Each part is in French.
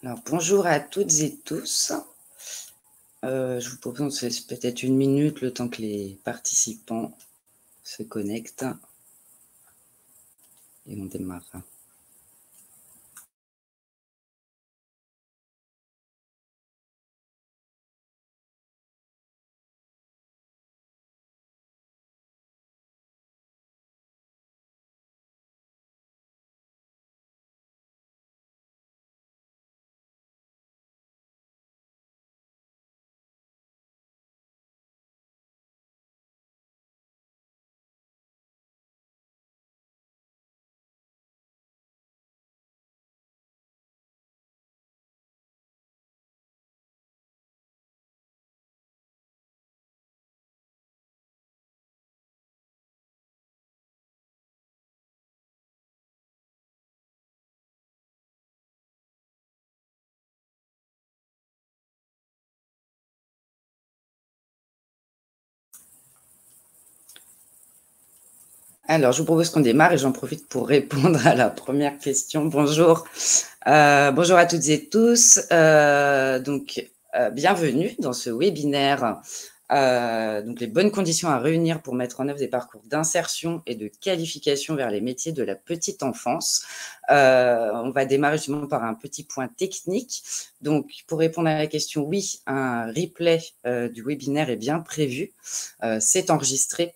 Alors, bonjour à toutes et tous. Je vous propose peut-être une minute, le temps que les participants se connectent. Et on démarre. Alors, je vous propose qu'on démarre et j'en profite pour répondre à la première question. Bonjour. Bonjour à toutes et tous. Bienvenue dans ce webinaire. Donc, les bonnes conditions à réunir pour mettre en œuvre des parcours d'insertion et de qualification vers les métiers de la petite enfance. On va démarrer justement par un petit point technique. Donc, pour répondre à la question, oui, un replay du webinaire est bien prévu. C'est enregistré.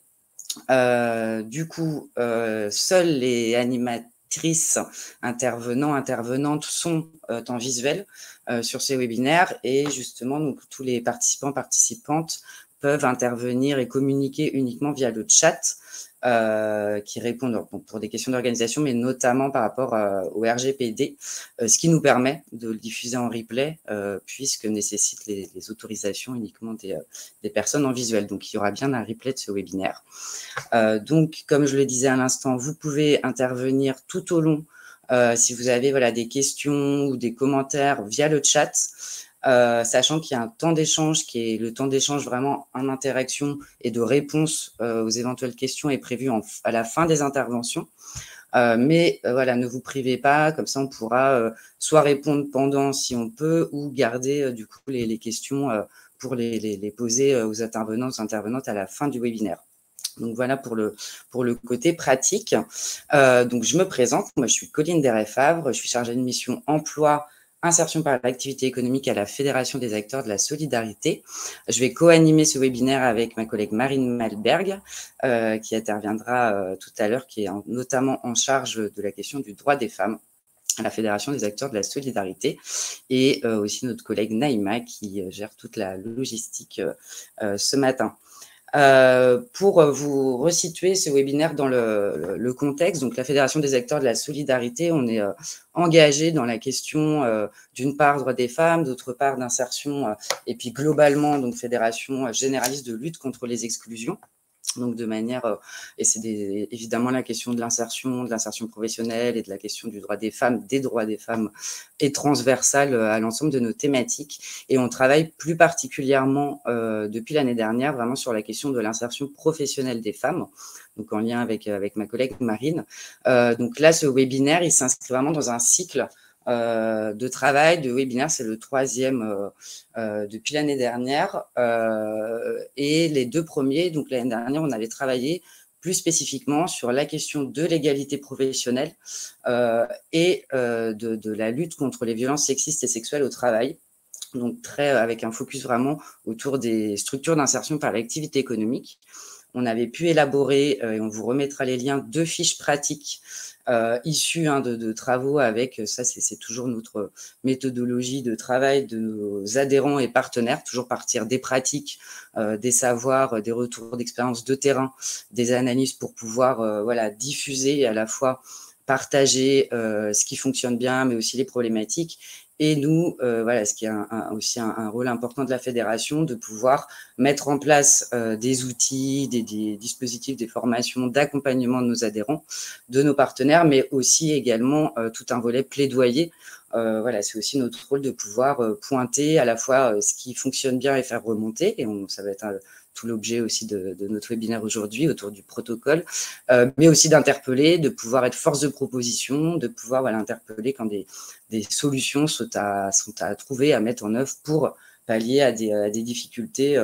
Seules les animatrices intervenantes sont en visuel sur ces webinaires et justement, donc, tous les participantes peuvent intervenir et communiquer uniquement via le chat qui répondent pour des questions d'organisation, mais notamment par rapport au RGPD, ce qui nous permet de le diffuser en replay, puisque nécessite les autorisations uniquement des personnes en visuel. Donc, il y aura bien un replay de ce webinaire. Donc, comme je le disais à l'instant, vous pouvez intervenir tout au long si vous avez des questions ou des commentaires via le chat, sachant qu'il y a un temps d'échange qui est le temps d'échange vraiment en interaction et de réponse aux éventuelles questions est prévu à la fin des interventions. Ne vous privez pas, comme ça on pourra soit répondre pendant si on peut ou garder du coup les questions pour les poser aux intervenantes à la fin du webinaire. Donc voilà pour le côté pratique. Donc je me présente, moi je suis Colline Derret-Favre, je suis chargée de mission emploi, insertion par l'activité économique à la Fédération des acteurs de la solidarité. Je vais co-animer ce webinaire avec ma collègue Marine Malberg, qui interviendra tout à l'heure, qui est notamment en charge de la question du droit des femmes à la Fédération des acteurs de la solidarité, et aussi notre collègue Naïma qui gère toute la logistique ce matin. Pour vous resituer ce webinaire dans le contexte, donc la Fédération des acteurs de la solidarité, on est engagé dans la question d'une part droit des femmes, d'autre part d'insertion, et puis globalement donc fédération généraliste de lutte contre les exclusions. Donc de manière, et c'est évidemment la question de l'insertion professionnelle et de la question du droit des femmes, des droits des femmes est transversale à l'ensemble de nos thématiques. Et on travaille plus particulièrement depuis l'année dernière vraiment sur la question de l'insertion professionnelle des femmes, donc en lien avec ma collègue Marine. Donc là, ce webinaire, il s'inscrit vraiment dans un cycle de travail, de webinaire, c'est le 3e depuis l'année dernière. Et les 2 premiers, donc l'année dernière, on avait travaillé plus spécifiquement sur la question de l'égalité professionnelle et de la lutte contre les violences sexistes et sexuelles au travail. Donc avec un focus vraiment autour des structures d'insertion par l'activité économique. On avait pu élaborer, et on vous remettra les liens, 2 fiches pratiques issues de travaux avec, ça c'est toujours notre méthodologie de travail de nos adhérents et partenaires, toujours partir des pratiques, des savoirs, des retours d'expérience de terrain, des analyses pour pouvoir diffuser et à la fois partager ce qui fonctionne bien, mais aussi les problématiques. Et nous, ce qui est aussi un rôle important de la fédération, de pouvoir mettre en place des outils, des dispositifs, des formations d'accompagnement de nos adhérents, de nos partenaires, mais aussi également tout un volet plaidoyer. C'est aussi notre rôle de pouvoir pointer à la fois ce qui fonctionne bien et faire remonter, et ça va être tout l'objet aussi de notre webinaire aujourd'hui autour du protocole, mais aussi d'interpeller, de pouvoir être force de proposition, de pouvoir interpeller quand des solutions sont à trouver, à mettre en œuvre pour pallier à des difficultés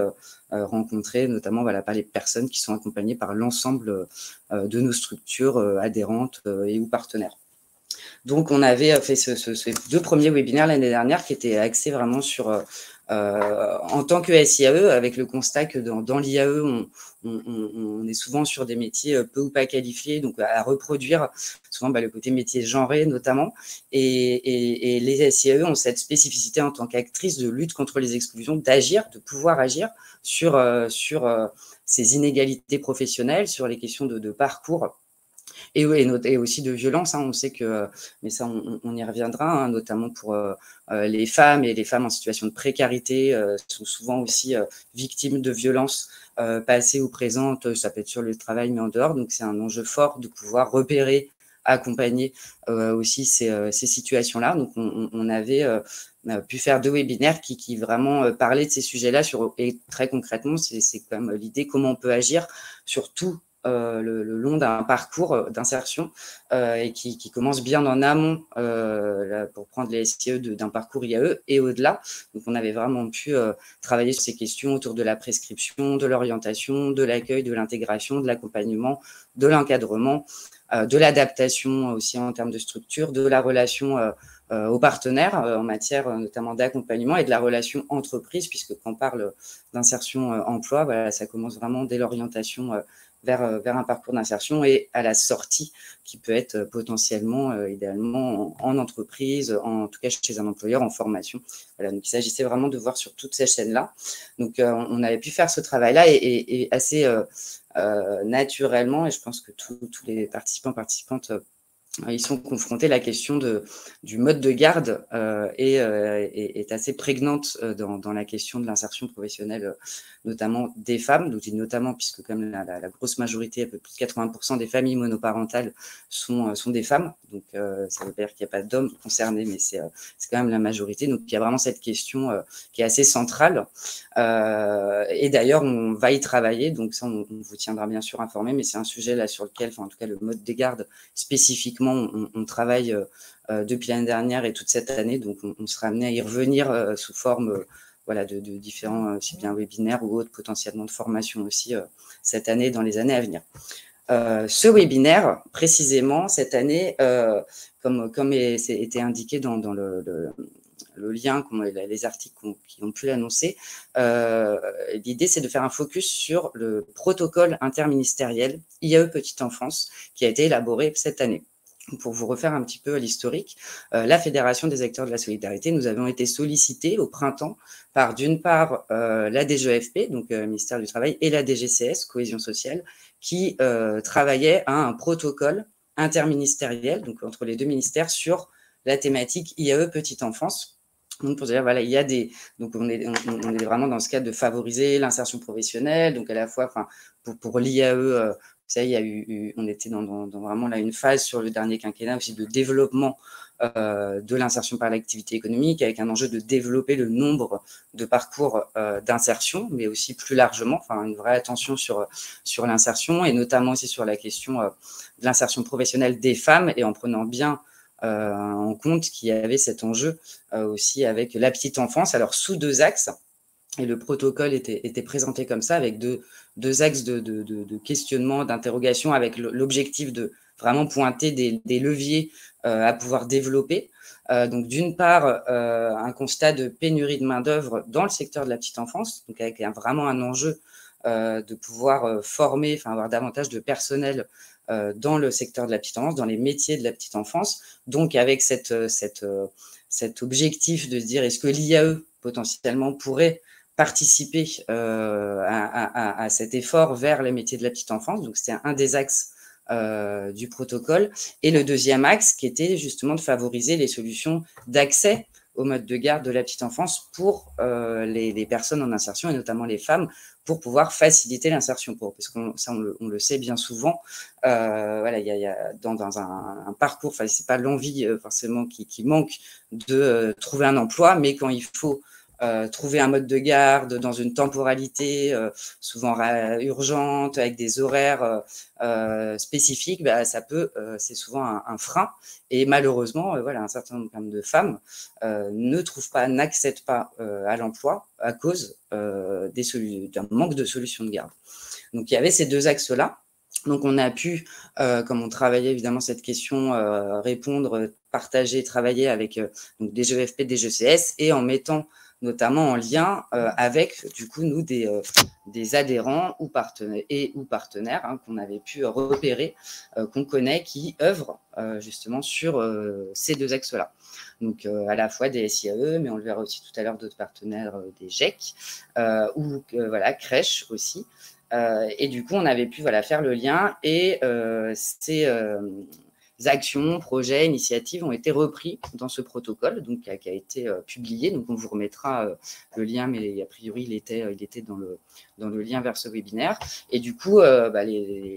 rencontrées, notamment par les personnes qui sont accompagnées par l'ensemble de nos structures adhérentes et ou partenaires. Donc, on avait fait ces 2 premiers webinaires l'année dernière qui étaient axés vraiment sur, en tant que SIAE, avec le constat que dans l'IAE, on est souvent sur des métiers peu ou pas qualifiés, donc à reproduire souvent le côté métier genré notamment. Et les SIAE ont cette spécificité en tant qu'actrices de lutte contre les exclusions, d'agir, de pouvoir agir sur ces inégalités professionnelles, sur les questions de parcours. Et aussi de violence, on sait que, mais ça on y reviendra, notamment pour les femmes, et les femmes en situation de précarité sont souvent aussi victimes de violences passées ou présentes, ça peut être sur le travail mais en dehors, donc c'est un enjeu fort de pouvoir repérer, accompagner aussi ces situations-là. Donc on avait pu faire 2 webinaires qui vraiment parlaient de ces sujets-là, et très concrètement, c'est quand même l'idée comment on peut agir sur tout le long d'un parcours d'insertion et qui commence bien en amont pour prendre les SIE d'un parcours IAE et au-delà. Donc, on avait vraiment pu travailler sur ces questions autour de la prescription, de l'orientation, de l'accueil, de l'intégration, de l'accompagnement, de l'encadrement, de l'adaptation aussi en termes de structure, de la relation aux partenaires en matière notamment d'accompagnement et de la relation entreprise, puisque quand on parle d'insertion emploi, ça commence vraiment dès l'orientation vers un parcours d'insertion et à la sortie qui peut être potentiellement, idéalement, en entreprise, en tout cas chez un employeur, en formation. Voilà, donc il s'agissait vraiment de voir sur toutes ces chaînes-là. Donc on avait pu faire ce travail-là et assez naturellement, et je pense que tous les participantes ils sont confrontés à la question du mode de garde est assez prégnante dans la question de l'insertion professionnelle, notamment des femmes. Donc, je dis notamment puisque comme la grosse majorité, un peu plus de 80% des familles monoparentales sont des femmes. Donc, ça veut pas dire qu'il n'y a pas d'hommes concernés, mais c'est quand même la majorité. Donc, il y a vraiment cette question qui est assez centrale. Et d'ailleurs, on va y travailler. Donc, ça, on vous tiendra bien sûr informé, mais c'est un sujet là sur lequel, en tout cas, le mode de garde spécifiquement, on travaille depuis l'année dernière et toute cette année, donc on sera amené à y revenir sous forme de différents, aussi bien webinaires ou autres, potentiellement de formation aussi cette année, dans les années à venir. Ce webinaire, précisément, cette année, comme était indiqué dans le lien, les articles qui ont pu l'annoncer, l'idée, c'est de faire un focus sur le protocole interministériel IAE Petite Enfance qui a été élaboré cette année. Pour vous refaire un petit peu l'historique, la Fédération des acteurs de la solidarité, nous avons été sollicités au printemps par, d'une part, la DGEFP, donc ministère du Travail, et la DGCS, Cohésion sociale, qui travaillaient à un protocole interministériel, donc entre les 2 ministères, sur la thématique IAE Petite Enfance. Donc, pour dire, il y a donc on est vraiment dans ce cadre de favoriser l'insertion professionnelle, donc à la fois, pour l'IAE, ça, on était dans vraiment là une phase sur le dernier quinquennat aussi de développement de l'insertion par l'activité économique, avec un enjeu de développer le nombre de parcours d'insertion, mais aussi plus largement, une vraie attention sur l'insertion, et notamment aussi sur la question de l'insertion professionnelle des femmes, et en prenant bien en compte qu'il y avait cet enjeu aussi avec la petite enfance, alors sous 2 axes. Et le protocole était présenté comme ça, avec deux axes de questionnement, d'interrogation, avec l'objectif de vraiment pointer des leviers à pouvoir développer. Donc, d'une part, un constat de pénurie de main-d'œuvre dans le secteur de la petite enfance, donc avec vraiment un enjeu de pouvoir former, avoir davantage de personnel dans le secteur de la petite enfance, dans les métiers de la petite enfance. Donc, avec cet objectif de se dire, est-ce que l'IAE, potentiellement, pourrait participer à cet effort vers les métiers de la petite enfance. Donc, c'était un des axes du protocole. Et le deuxième axe, qui était justement de favoriser les solutions d'accès au mode de garde de la petite enfance pour les personnes en insertion, et notamment les femmes, pour pouvoir faciliter l'insertion. Parce qu'on on le sait bien souvent, il y a dans un parcours, c'est pas l'envie forcément qui manque de trouver un emploi, mais quand il faut trouver un mode de garde dans une temporalité souvent urgente, avec des horaires spécifiques, bah, ça peut, c'est souvent un frein. Et malheureusement, voilà, un certain nombre de femmes ne trouvent pas, n'accèdent pas à l'emploi à cause d'un manque de solutions de garde. Donc, il y avait ces deux axes-là. Donc, on a pu, comme on travaillait évidemment cette question, répondre, partager, travailler avec donc des GEFP, des GECS, et en mettant notamment en lien avec, du coup, nous, des adhérents ou partenaires hein, qu'on avait pu repérer, qu'on connaît, qui œuvrent justement sur ces deux axes-là. Donc, à la fois des SIAE, mais on le verra aussi tout à l'heure, d'autres partenaires, des GEC, ou voilà, crèches aussi. Et du coup, on avait pu voilà, faire le lien et ces actions, projets, initiatives ont été repris dans ce protocole donc, qui a été publié. Donc, on vous remettra le lien, mais a priori, il était dans le lien vers ce webinaire. Et du coup,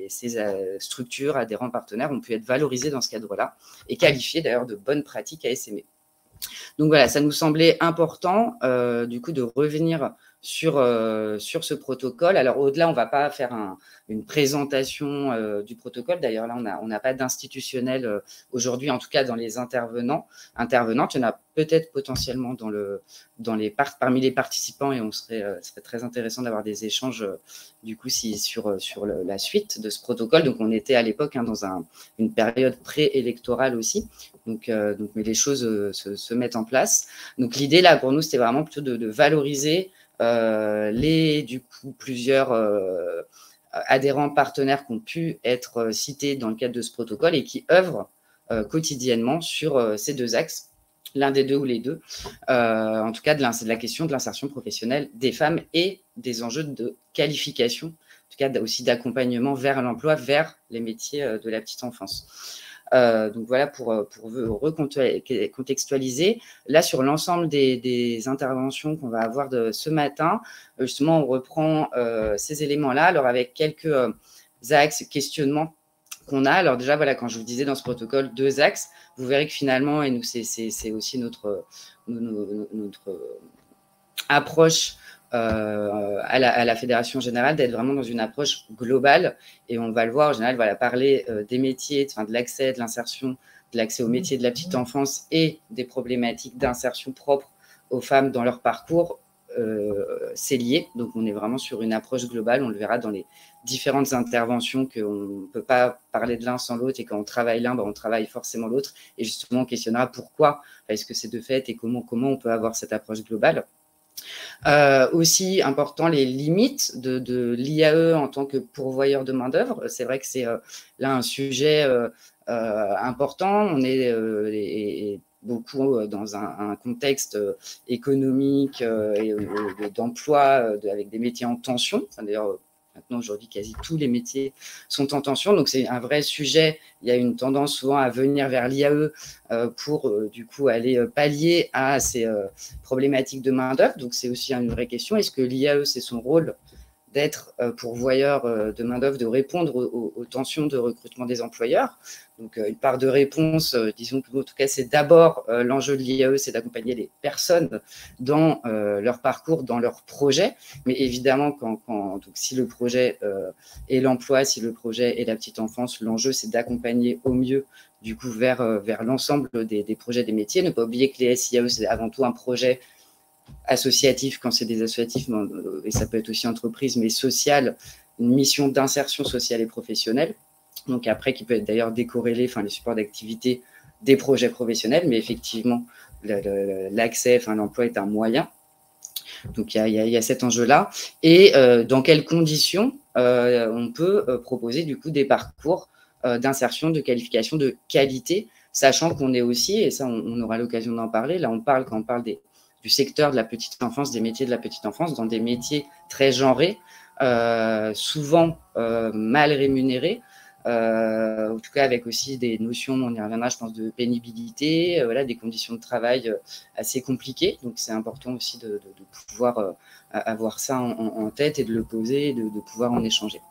ces structures, adhérents, partenaires ont pu être valorisés dans ce cadre-là et qualifiés d'ailleurs de bonnes pratiques ASME. Donc voilà, ça nous semblait important du coup de revenir sur ce protocole. Alors au-delà, on ne va pas faire une présentation du protocole. D'ailleurs là, on n'a pas d'institutionnel aujourd'hui, en tout cas dans les intervenantes. Il y en a peut-être potentiellement parmi les participants et ce serait très intéressant d'avoir des échanges du coup sur la suite de ce protocole. Donc on était à l'époque hein, dans une période préélectorale aussi. Donc, mais les choses se mettent en place. Donc, l'idée, là, pour nous, c'était vraiment plutôt de valoriser du coup, plusieurs adhérents partenaires qui ont pu être cités dans le cadre de ce protocole et qui œuvrent quotidiennement sur ces deux axes, l'un des deux ou les deux, en tout cas de la question de l'insertion professionnelle des femmes et des enjeux de qualification, en tout cas aussi d'accompagnement vers l'emploi, vers les métiers de la petite enfance. Donc voilà, pour recontextualiser. Là, sur l'ensemble des interventions qu'on va avoir ce matin, justement, on reprend ces éléments-là, alors avec quelques axes, questionnements qu'on a. Alors déjà, voilà, quand je vous disais dans ce protocole, deux axes, vous verrez que finalement, et nous, c'est aussi notre approche à la Fédération Générale, d'être vraiment dans une approche globale. Et on va le voir, en général, voilà, parler des métiers, de l'accès, de l'insertion, de l'accès aux métiers de la petite enfance et des problématiques d'insertion propres aux femmes dans leur parcours, c'est lié. Donc, on est vraiment sur une approche globale. On le verra dans les différentes interventions qu'on ne peut pas parler de l'un sans l'autre et quand on travaille l'un, on travaille forcément l'autre. Et justement, on questionnera pourquoi est-ce que c'est de fait et comment on peut avoir cette approche globale. Aussi important, les limites de l'IAE en tant que pourvoyeur de main-d'œuvre. C'est vrai que c'est là un sujet important. On est beaucoup dans un contexte économique et d'emploi avec des métiers en tension. Enfin, d'ailleurs, maintenant, aujourd'hui, quasi tous les métiers sont en tension. Donc, c'est un vrai sujet. Il y a une tendance souvent à venir vers l'IAE pour, du coup, aller pallier à ces problématiques de main-d'œuvre. Donc, c'est aussi une vraie question. Est-ce que l'IAE, c'est son rôle d'être pourvoyeur de main-d'œuvre, de répondre aux tensions de recrutement des employeurs? Donc, une part de réponse, disons que, en tout cas, c'est d'abord l'enjeu de l'IAE, c'est d'accompagner les personnes dans leur parcours, dans leur projet. Mais évidemment, donc, si le projet est l'emploi, si le projet est la petite enfance, l'enjeu, c'est d'accompagner au mieux, du coup, vers l'ensemble des projets des métiers. Ne pas oublier que les SIAE, c'est avant tout un projet associatif, quand c'est des associatifs, et ça peut être aussi entreprise, mais sociale, une mission d'insertion sociale et professionnelle. Donc après, qui peut être d'ailleurs décorrélé, enfin les supports d'activité des projets professionnels, mais effectivement, l'accès, l'emploi est un moyen. Donc il y a cet enjeu-là. Et dans quelles conditions on peut proposer du coup des parcours d'insertion, de qualification, de qualité, sachant qu'on est aussi, et ça on aura l'occasion d'en parler, là quand on parle du secteur de la petite enfance, des métiers de la petite enfance, dans des métiers très genrés, souvent mal rémunérés, en tout cas avec aussi des notions, on y reviendra, je pense, de pénibilité, voilà, des conditions de travail assez compliquées. Donc, c'est important aussi de pouvoir avoir ça en tête et de le poser et de pouvoir en échanger.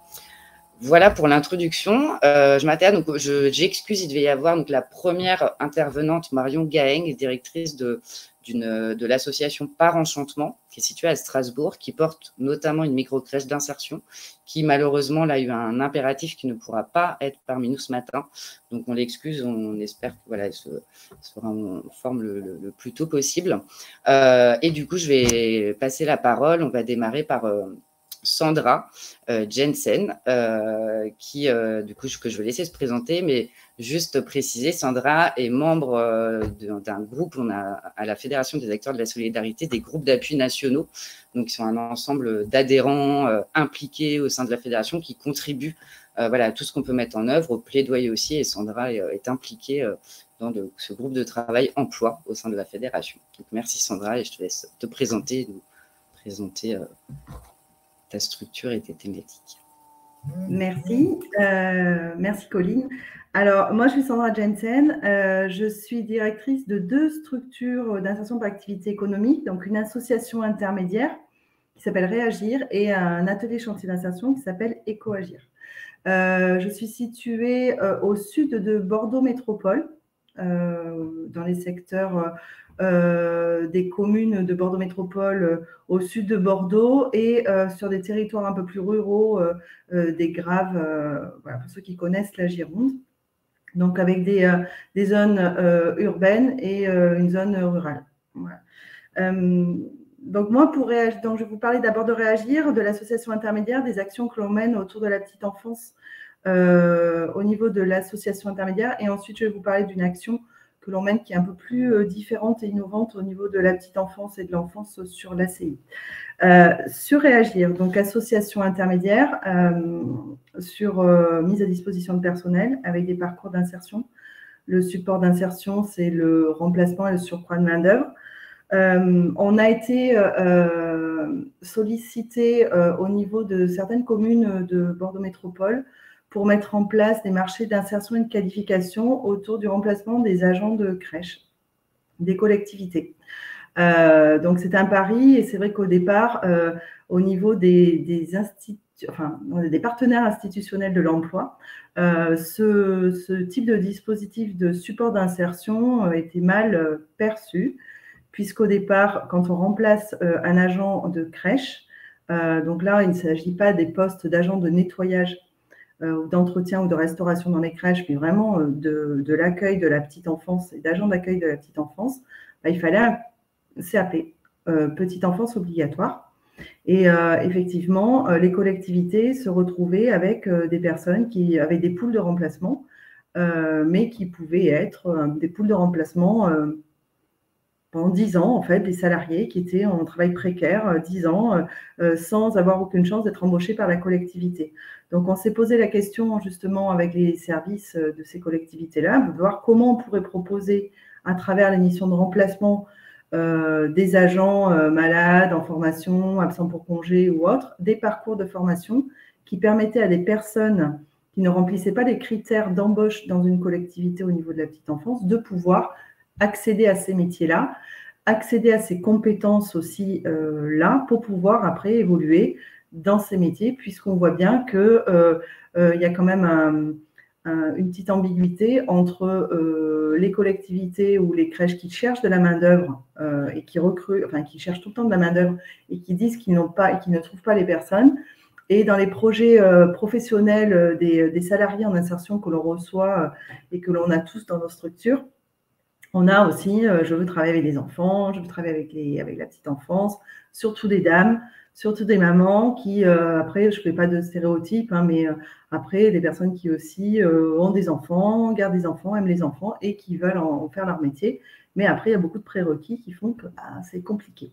Voilà pour l'introduction. Je m'interne, donc j'excuse, il devait y avoir donc la première intervenante, Marion Gaeng, directrice du de l'association Par Enchantement, qui est située à Strasbourg, qui porte notamment une micro-crèche d'insertion, qui malheureusement là, a eu un impératif qui ne pourra pas être parmi nous ce matin. Donc on l'excuse, on espère que voilà, elle sera en forme le plus tôt possible. Et du coup, je vais passer la parole. On va démarrer par Sandra Jensen, qui, du coup, que je vais laisser se présenter, mais juste préciser, Sandra est membre d'un groupe, on a à la Fédération des acteurs de la solidarité, des groupes d'appui nationaux, donc qui sont un ensemble d'adhérents impliqués au sein de la fédération qui contribuent voilà, à tout ce qu'on peut mettre en œuvre, au plaidoyer aussi, et Sandra est impliquée dans ce groupe de travail emploi au sein de la fédération. Donc, merci Sandra, et je te laisse te présenter, nous présenter ta structure et tes thématiques. Merci. Merci Colline. Alors, moi, je suis Sandra Jensen. Je suis directrice de 2 structures d'insertion par activité économique, donc une association intermédiaire qui s'appelle Réagir et un atelier chantier d'insertion qui s'appelle Écoagir. Je suis située au sud de Bordeaux Métropole, dans les secteurs des communes de Bordeaux Métropole au sud de Bordeaux et sur des territoires un peu plus ruraux des Graves, voilà, pour ceux qui connaissent la Gironde. Donc avec des zones urbaines et une zone rurale. Voilà. Donc moi, donc je vais vous parler d'abord de Réagir, de l'association intermédiaire, des actions que l'on mène autour de la petite enfance au niveau de l'association intermédiaire. Et ensuite, je vais vous parler d'une action que l'on mène qui est un peu plus différente et innovante au niveau de la petite enfance et de l'enfance sur l'ACI. Sur Réagir, donc association intermédiaire, sur mise à disposition de personnel avec des parcours d'insertion. Le support d'insertion, c'est le remplacement et le surcroît de main-d'œuvre. On a été sollicité au niveau de certaines communes de Bordeaux Métropole pour mettre en place des marchés d'insertion et de qualification autour du remplacement des agents de crèche, des collectivités. Donc, c'est un pari et c'est vrai qu'au départ, au niveau des partenaires institutionnels de l'emploi, ce type de dispositif de support d'insertion était mal perçu, puisqu'au départ, quand on remplace un agent de crèche, donc là, il ne s'agit pas des postes d'agents de nettoyage d'entretien ou de restauration dans les crèches, mais vraiment de l'accueil de la petite enfance et d'agents d'accueil de la petite enfance, il fallait un CAP, petite enfance obligatoire. Et effectivement, les collectivités se retrouvaient avec des personnes qui avaient des poules de remplacement, mais qui pouvaient être des poules de remplacement pendant 10 ans, en fait, des salariés qui étaient en travail précaire, 10 ans, sans avoir aucune chance d'être embauchés par la collectivité. Donc, on s'est posé la question, justement, avec les services de ces collectivités-là, de voir comment on pourrait proposer, à travers les missions de remplacement, des agents malades, en formation, absents pour congé ou autres, des parcours de formation qui permettaient à des personnes qui ne remplissaient pas les critères d'embauche dans une collectivité au niveau de la petite enfance de pouvoir accéder à ces métiers-là, accéder à ces compétences aussi là pour pouvoir après évoluer dans ces métiers, puisqu'on voit bien qu'il y a quand même une petite ambiguïté entre les collectivités ou les crèches qui cherchent de la main-d'œuvre et qui recrutent, enfin qui cherchent tout le temps de la main-d'œuvre et qui disent qu'ils n'ont pas et qu'ils ne trouvent pas les personnes. Et dans les projets professionnels des salariés en insertion que l'on reçoit et que l'on a tous dans nos structures, on a aussi, je veux travailler avec des enfants, je veux travailler avec la petite enfance, surtout des dames, surtout des mamans qui, après, je ne fais pas de stéréotypes, hein, mais après, des personnes qui aussi ont des enfants, gardent des enfants, aiment les enfants et qui veulent en faire leur métier. Mais après, il y a beaucoup de prérequis qui font que c'est compliqué.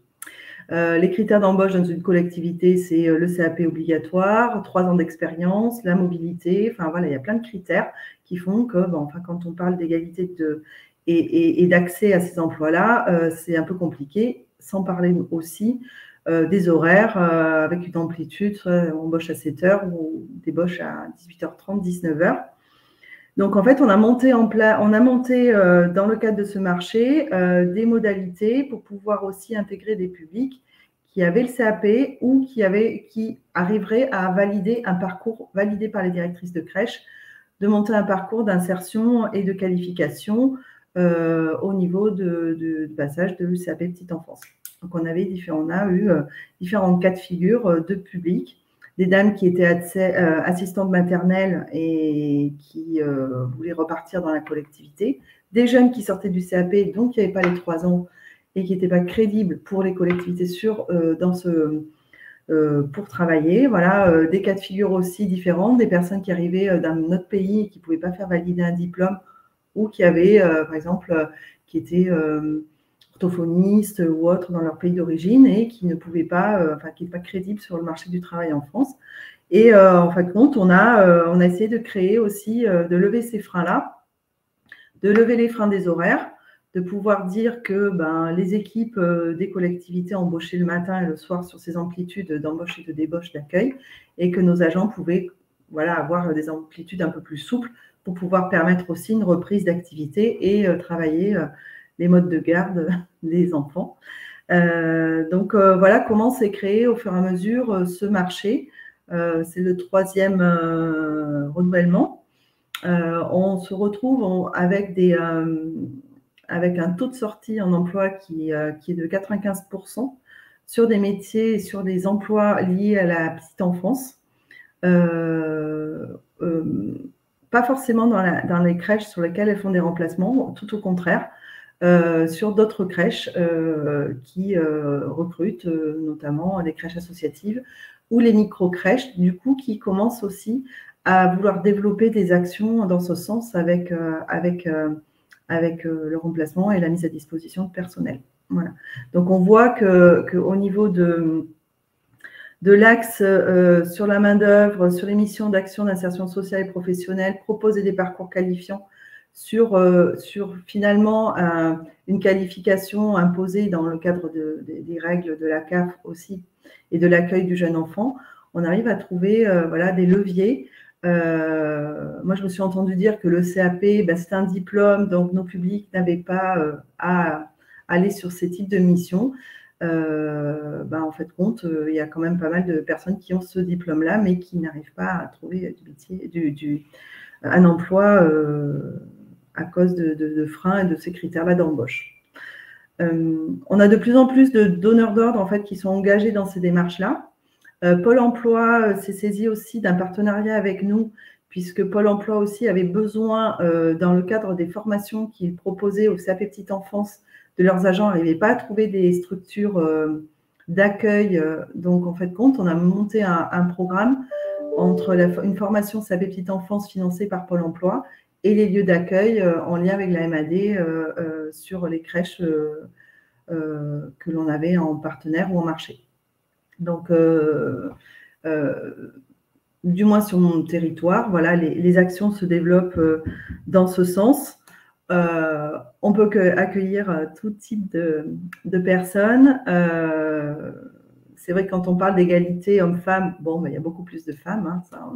Les critères d'embauche dans une collectivité, c'est le CAP obligatoire, 3 ans d'expérience, la mobilité, enfin voilà, il y a plein de critères qui font que, quand on parle d'égalité et d'accès à ces emplois-là, c'est un peu compliqué, sans parler aussi des horaires avec une amplitude, soit embauche à 7 heures ou débauche à 18h30, 19h. Donc, en fait, on a monté dans le cadre de ce marché des modalités pour pouvoir aussi intégrer des publics qui avaient le CAP ou qui arriveraient à valider un parcours validé par les directrices de crèche, de monter un parcours d'insertion et de qualification au niveau du passage de l'UCAP petite enfance. Donc, on a eu différents cas de figure de public, des dames qui étaient assistantes maternelles et qui voulaient repartir dans la collectivité, des jeunes qui sortaient du CAP, donc qui n'avaient pas les 3 ans et qui n'étaient pas crédibles pour les collectivités pour travailler. Voilà, des cas de figure aussi différents, des personnes qui arrivaient d'un autre pays et qui ne pouvaient pas faire valider un diplôme ou qui avaient, par exemple, qui étaient orthophonistes ou autres dans leur pays d'origine et qui ne pouvaient pas, qui n'étaient pas crédibles sur le marché du travail en France. Et en fin de compte, on a essayé de créer aussi, de lever ces freins-là, de lever les freins des horaires, de pouvoir dire que les équipes des collectivités embauchaient le matin et le soir sur ces amplitudes d'embauche et de débauche d'accueil et que nos agents pouvaient avoir des amplitudes un peu plus souples pour pouvoir permettre aussi une reprise d'activité et travailler les modes de garde des enfants. Donc, voilà comment s'est créé au fur et à mesure ce marché. C'est le 3e renouvellement. On se retrouve avec un taux de sortie en emploi qui est de 95% sur des métiers et sur des emplois liés à la petite enfance. Pas forcément dans les crèches sur lesquelles elles font des remplacements, tout au contraire, sur d'autres crèches qui recrutent, notamment les crèches associatives ou les micro-crèches, du coup, qui commencent aussi à vouloir développer des actions dans ce sens avec le remplacement et la mise à disposition de personnel. Voilà. Donc, on voit qu'au niveau de l'axe sur la main-d'œuvre, sur les missions d'action d'insertion sociale et professionnelle, proposer des parcours qualifiants sur finalement une qualification imposée dans le cadre des règles de la CAF aussi et de l'accueil du jeune enfant, on arrive à trouver des leviers. Moi, je me suis entendu dire que le CAP, c'est un diplôme, donc nos publics n'avaient pas à aller sur ces types de missions. En fait, il y a quand même pas mal de personnes qui ont ce diplôme-là, mais qui n'arrivent pas à trouver un emploi à cause de freins et de ces critères-là d'embauche. On a de plus en plus de donneurs d'ordre en fait, qui sont engagés dans ces démarches-là. Pôle emploi s'est saisi aussi d'un partenariat avec nous, puisque Pôle emploi aussi avait besoin, dans le cadre des formations qu'il proposait au CAP Petite Enfance, de leurs agents, n'arrivaient pas à trouver des structures d'accueil. Donc, en fait, on a monté un programme entre une formation CAP Petite Enfance financée par Pôle emploi et les lieux d'accueil en lien avec la MAD sur les crèches que l'on avait en partenaire ou en marché. Donc, du moins sur mon territoire, voilà, les actions se développent dans ce sens. On peut accueillir tout type de personnes. C'est vrai que quand on parle d'égalité homme-femme, il y a beaucoup plus de femmes, hein, ça,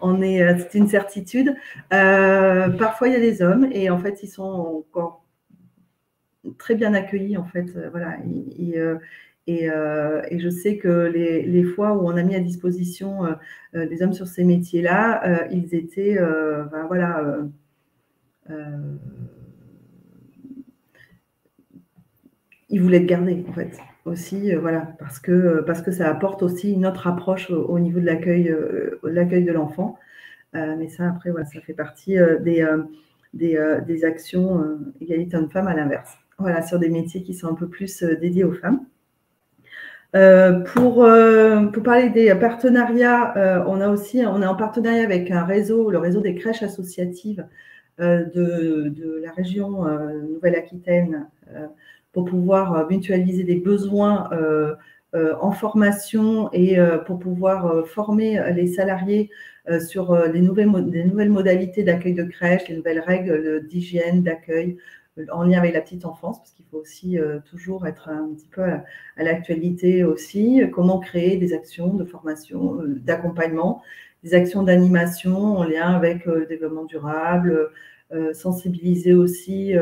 c'est une certitude. Parfois, il y a des hommes et en fait, ils sont encore très bien accueillis, en fait. Voilà. Et je sais que les fois où on a mis à disposition des hommes sur ces métiers-là, ils étaient, ils voulaient être gardés, en fait, aussi, parce que ça apporte aussi une autre approche au niveau de l'accueil de l'enfant. Mais ça, après, ça fait partie des actions égalité hommes-femmes à l'inverse. Voilà, sur des métiers qui sont un peu plus dédiés aux femmes. Pour parler des partenariats, on est en partenariat avec le réseau des crèches associatives de la région Nouvelle-Aquitaine pour pouvoir mutualiser des besoins en formation et pour pouvoir former les salariés sur les nouvelles modalités d'accueil de crèche, les nouvelles règles d'hygiène, d'accueil, en lien avec la petite enfance, parce qu'il faut aussi toujours être un petit peu à l'actualité aussi, comment créer des actions de formation, d'accompagnement, des actions d'animation en lien avec le développement durable, sensibiliser aussi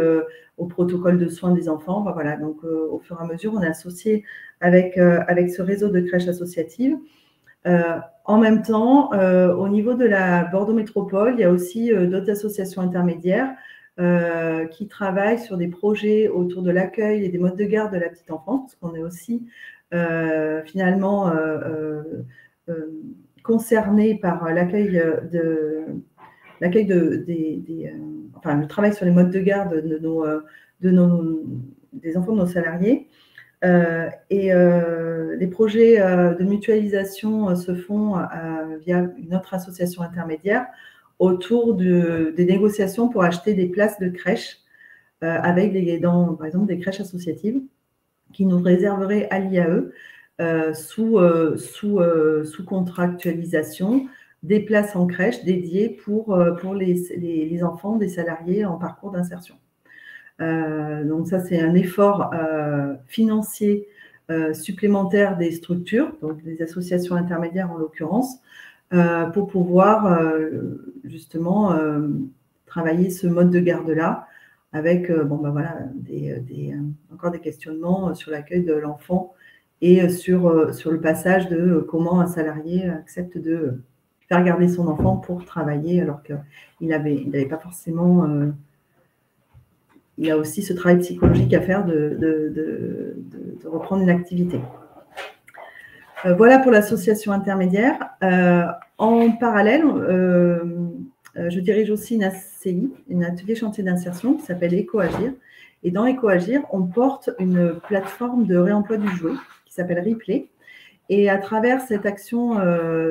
au protocole de soins des enfants. Voilà, donc au fur et à mesure, on est associé avec ce réseau de crèches associatives. En même temps, au niveau de la Bordeaux Métropole, il y a aussi d'autres associations intermédiaires qui travaillent sur des projets autour de l'accueil et des modes de garde de la petite enfance, parce qu'on est aussi finalement concerné par l'accueil enfin, le travail sur les modes de garde des enfants de nos salariés. Les projets de mutualisation se font via une autre association intermédiaire autour des négociations pour acheter des places de crèche avec par exemple des crèches associatives qui nous réserveraient à l'IAE sous contractualisation des places en crèche dédiées pour les enfants des salariés en parcours d'insertion. Donc ça, c'est un effort financier supplémentaire des structures, donc des associations intermédiaires en l'occurrence, pour pouvoir justement travailler ce mode de garde-là avec encore des questionnements sur l'accueil de l'enfant et sur le passage de comment un salarié accepte de faire garder son enfant pour travailler alors qu'il n'avait pas forcément... il y a aussi ce travail psychologique à faire de reprendre une activité. Voilà pour l'association intermédiaire. En parallèle, je dirige aussi une ACI, un atelier chantier d'insertion qui s'appelle EcoAgir. Et dans EcoAgir, on porte une plateforme de réemploi du jouet qui s'appelle Replay. Et à travers cette action,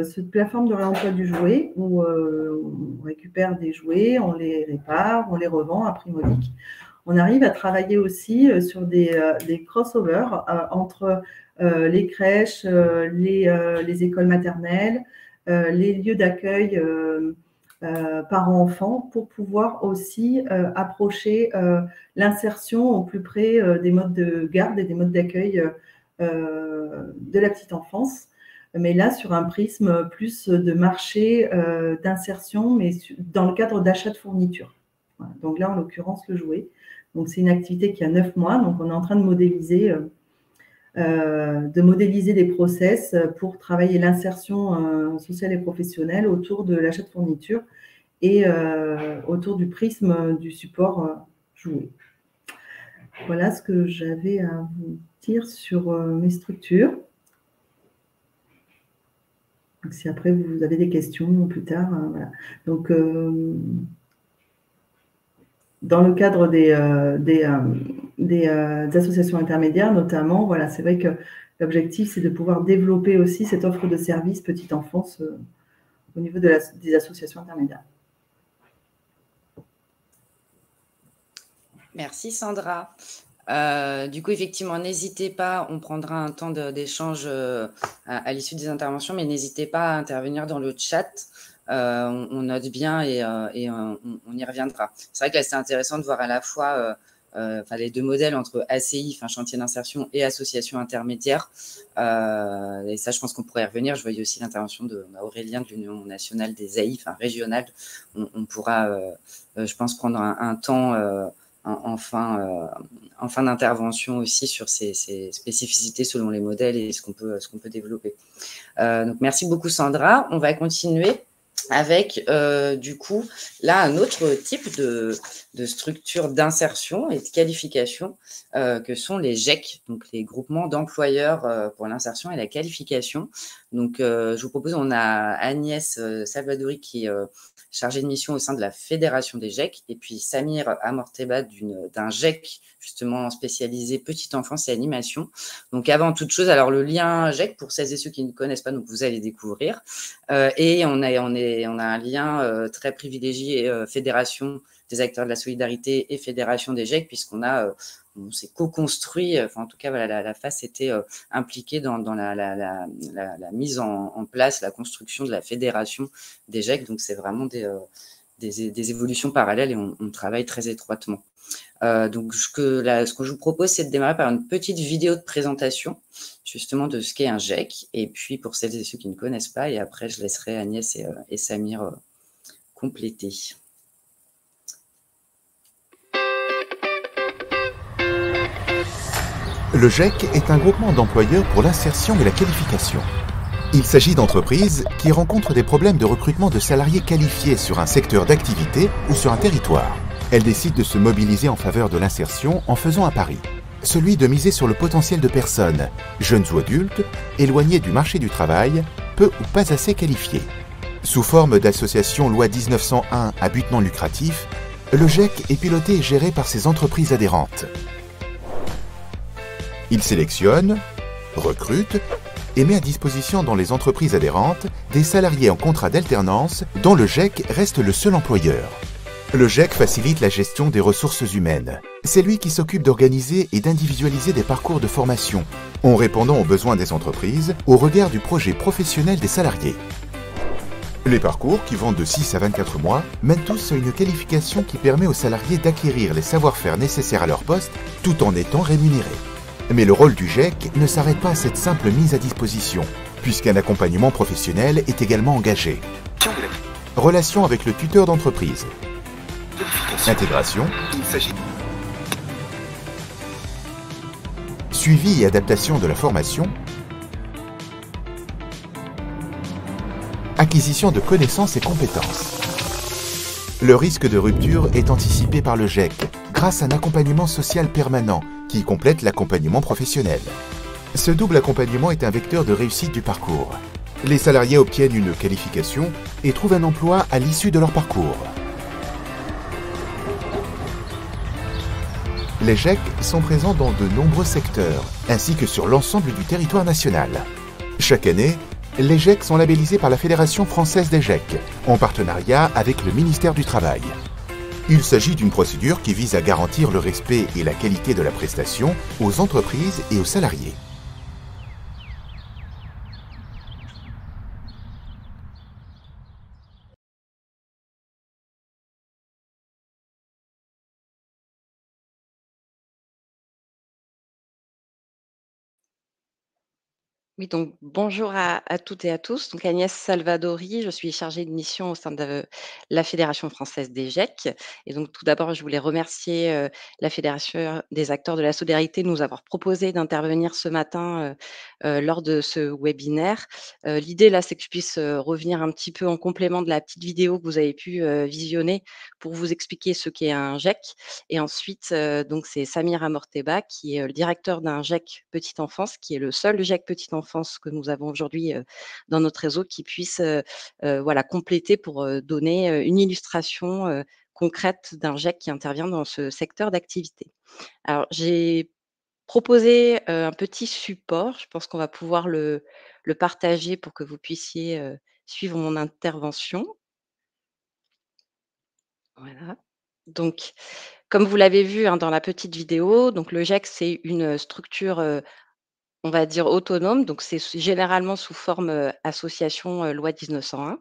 cette plateforme de réemploi du jouet, où on récupère des jouets, on les répare, on les revend à prix modique, on arrive à travailler aussi sur des crossovers entre les crèches, les écoles maternelles, les lieux d'accueil parents-enfants pour pouvoir aussi approcher l'insertion au plus près des modes de garde et des modes d'accueil de la petite enfance, mais là sur un prisme plus de marché d'insertion, mais dans le cadre d'achat de fournitures. Voilà. Donc là, en l'occurrence, le jouet. Donc c'est une activité qui a 9 mois, donc on est en train de modéliser des process pour travailler l'insertion sociale et professionnelle autour de l'achat de fournitures et autour du prisme du support jouet. Voilà ce que j'avais à vous dire sur mes structures. Donc, si après vous avez des questions plus tard, voilà. Donc, dans le cadre des associations intermédiaires, notamment, voilà, c'est vrai que l'objectif, c'est de pouvoir développer aussi cette offre de services petite enfance au niveau des associations intermédiaires. Merci Sandra. Du coup, effectivement, n'hésitez pas, on prendra un temps d'échange à l'issue des interventions, mais n'hésitez pas à intervenir dans le chat. On note bien et on y reviendra. C'est vrai que là, c'est intéressant de voir à la fois les deux modèles entre ACI, chantier d'insertion, et association intermédiaire. Et ça, je pense qu'on pourrait y revenir. Je voyais aussi l'intervention d'Aurélien de l'Union nationale des AI, régionale. On pourra, je pense, prendre un temps en fin d'intervention aussi sur ces spécificités selon les modèles et ce qu'on peut développer. Donc, merci beaucoup Sandra. On va continuer avec du coup là un autre type de structure d'insertion et de qualification que sont les GEC, donc les groupements d'employeurs pour l'insertion et la qualification. Donc je vous propose, on a Agnès Salvadori qui est chargée de mission au sein de la Fédération des GEC, et puis Samir Amorteba d'un GEC justement spécialisé petite enfance et animation. Donc avant toute chose, alors le lien GEC, pour celles et ceux qui ne connaissent pas, donc vous allez découvrir, et on a un lien très privilégié Fédération des acteurs de la solidarité et Fédération des GEC, puisqu'on s'est co-construit, en tout cas voilà, la FAS était impliquée dans la mise en place, la construction de la Fédération des GEC, donc c'est vraiment des évolutions parallèles et on travaille très étroitement. Donc ce que je vous propose, c'est de démarrer par une petite vidéo de présentation justement de ce qu'est un GEC, et puis pour celles et ceux qui ne connaissent pas, et après je laisserai Agnès et Samir compléter. Le GEC est un groupement d'employeurs pour l'insertion et la qualification. Il s'agit d'entreprises qui rencontrent des problèmes de recrutement de salariés qualifiés sur un secteur d'activité ou sur un territoire. Elle décide de se mobiliser en faveur de l'insertion en faisant un pari. Celui de miser sur le potentiel de personnes, jeunes ou adultes, éloignées du marché du travail, peu ou pas assez qualifiées. Sous forme d'association loi 1901 à but non lucratif, le GEC est piloté et géré par ses entreprises adhérentes. Il sélectionne, recrute et met à disposition dans les entreprises adhérentes des salariés en contrat d'alternance dont le GEC reste le seul employeur. Le GEC facilite la gestion des ressources humaines. C'est lui qui s'occupe d'organiser et d'individualiser des parcours de formation, en répondant aux besoins des entreprises au regard du projet professionnel des salariés. Les parcours, qui vont de 6 à 24 mois, mènent tous à une qualification qui permet aux salariés d'acquérir les savoir-faire nécessaires à leur poste tout en étant rémunérés. Mais le rôle du GEC ne s'arrête pas à cette simple mise à disposition, puisqu'un accompagnement professionnel est également engagé. Relation avec le tuteur d'entreprise. Intégration. Suivi et adaptation de la formation. Acquisition de connaissances et compétences. Le risque de rupture est anticipé par le GEC grâce à un accompagnement social permanent qui complète l'accompagnement professionnel. Ce double accompagnement est un vecteur de réussite du parcours. Les salariés obtiennent une qualification et trouvent un emploi à l'issue de leur parcours. Les GEC sont présents dans de nombreux secteurs, ainsi que sur l'ensemble du territoire national. Chaque année, les GEC sont labellisés par la Fédération française des GEC, en partenariat avec le ministère du Travail. Il s'agit d'une procédure qui vise à garantir le respect et la qualité de la prestation aux entreprises et aux salariés. Oui, donc bonjour à toutes et à tous. Donc Agnès Salvadori, je suis chargée de mission au sein de la Fédération française des GEC. Et donc tout d'abord, je voulais remercier la Fédération des acteurs de la solidarité de nous avoir proposé d'intervenir ce matin lors de ce webinaire. L'idée là, c'est que je puisse revenir un petit peu en complément de la petite vidéo que vous avez pu visionner pour vous expliquer ce qu'est un GEC. Et ensuite, donc c'est Samir Amorteba qui est le directeur d'un GEC Petite Enfance, qui est le seul GEC Petite Enfance que nous avons aujourd'hui dans notre réseau, qui puisse voilà, compléter pour donner une illustration concrète d'un GEC qui intervient dans ce secteur d'activité. Alors, j'ai proposé un petit support. Je pense qu'on va pouvoir le partager pour que vous puissiez suivre mon intervention. Voilà. Donc, comme vous l'avez vu hein, dans la petite vidéo, donc le GEC, c'est une structure on va dire autonome, donc c'est généralement sous forme, association, loi 1901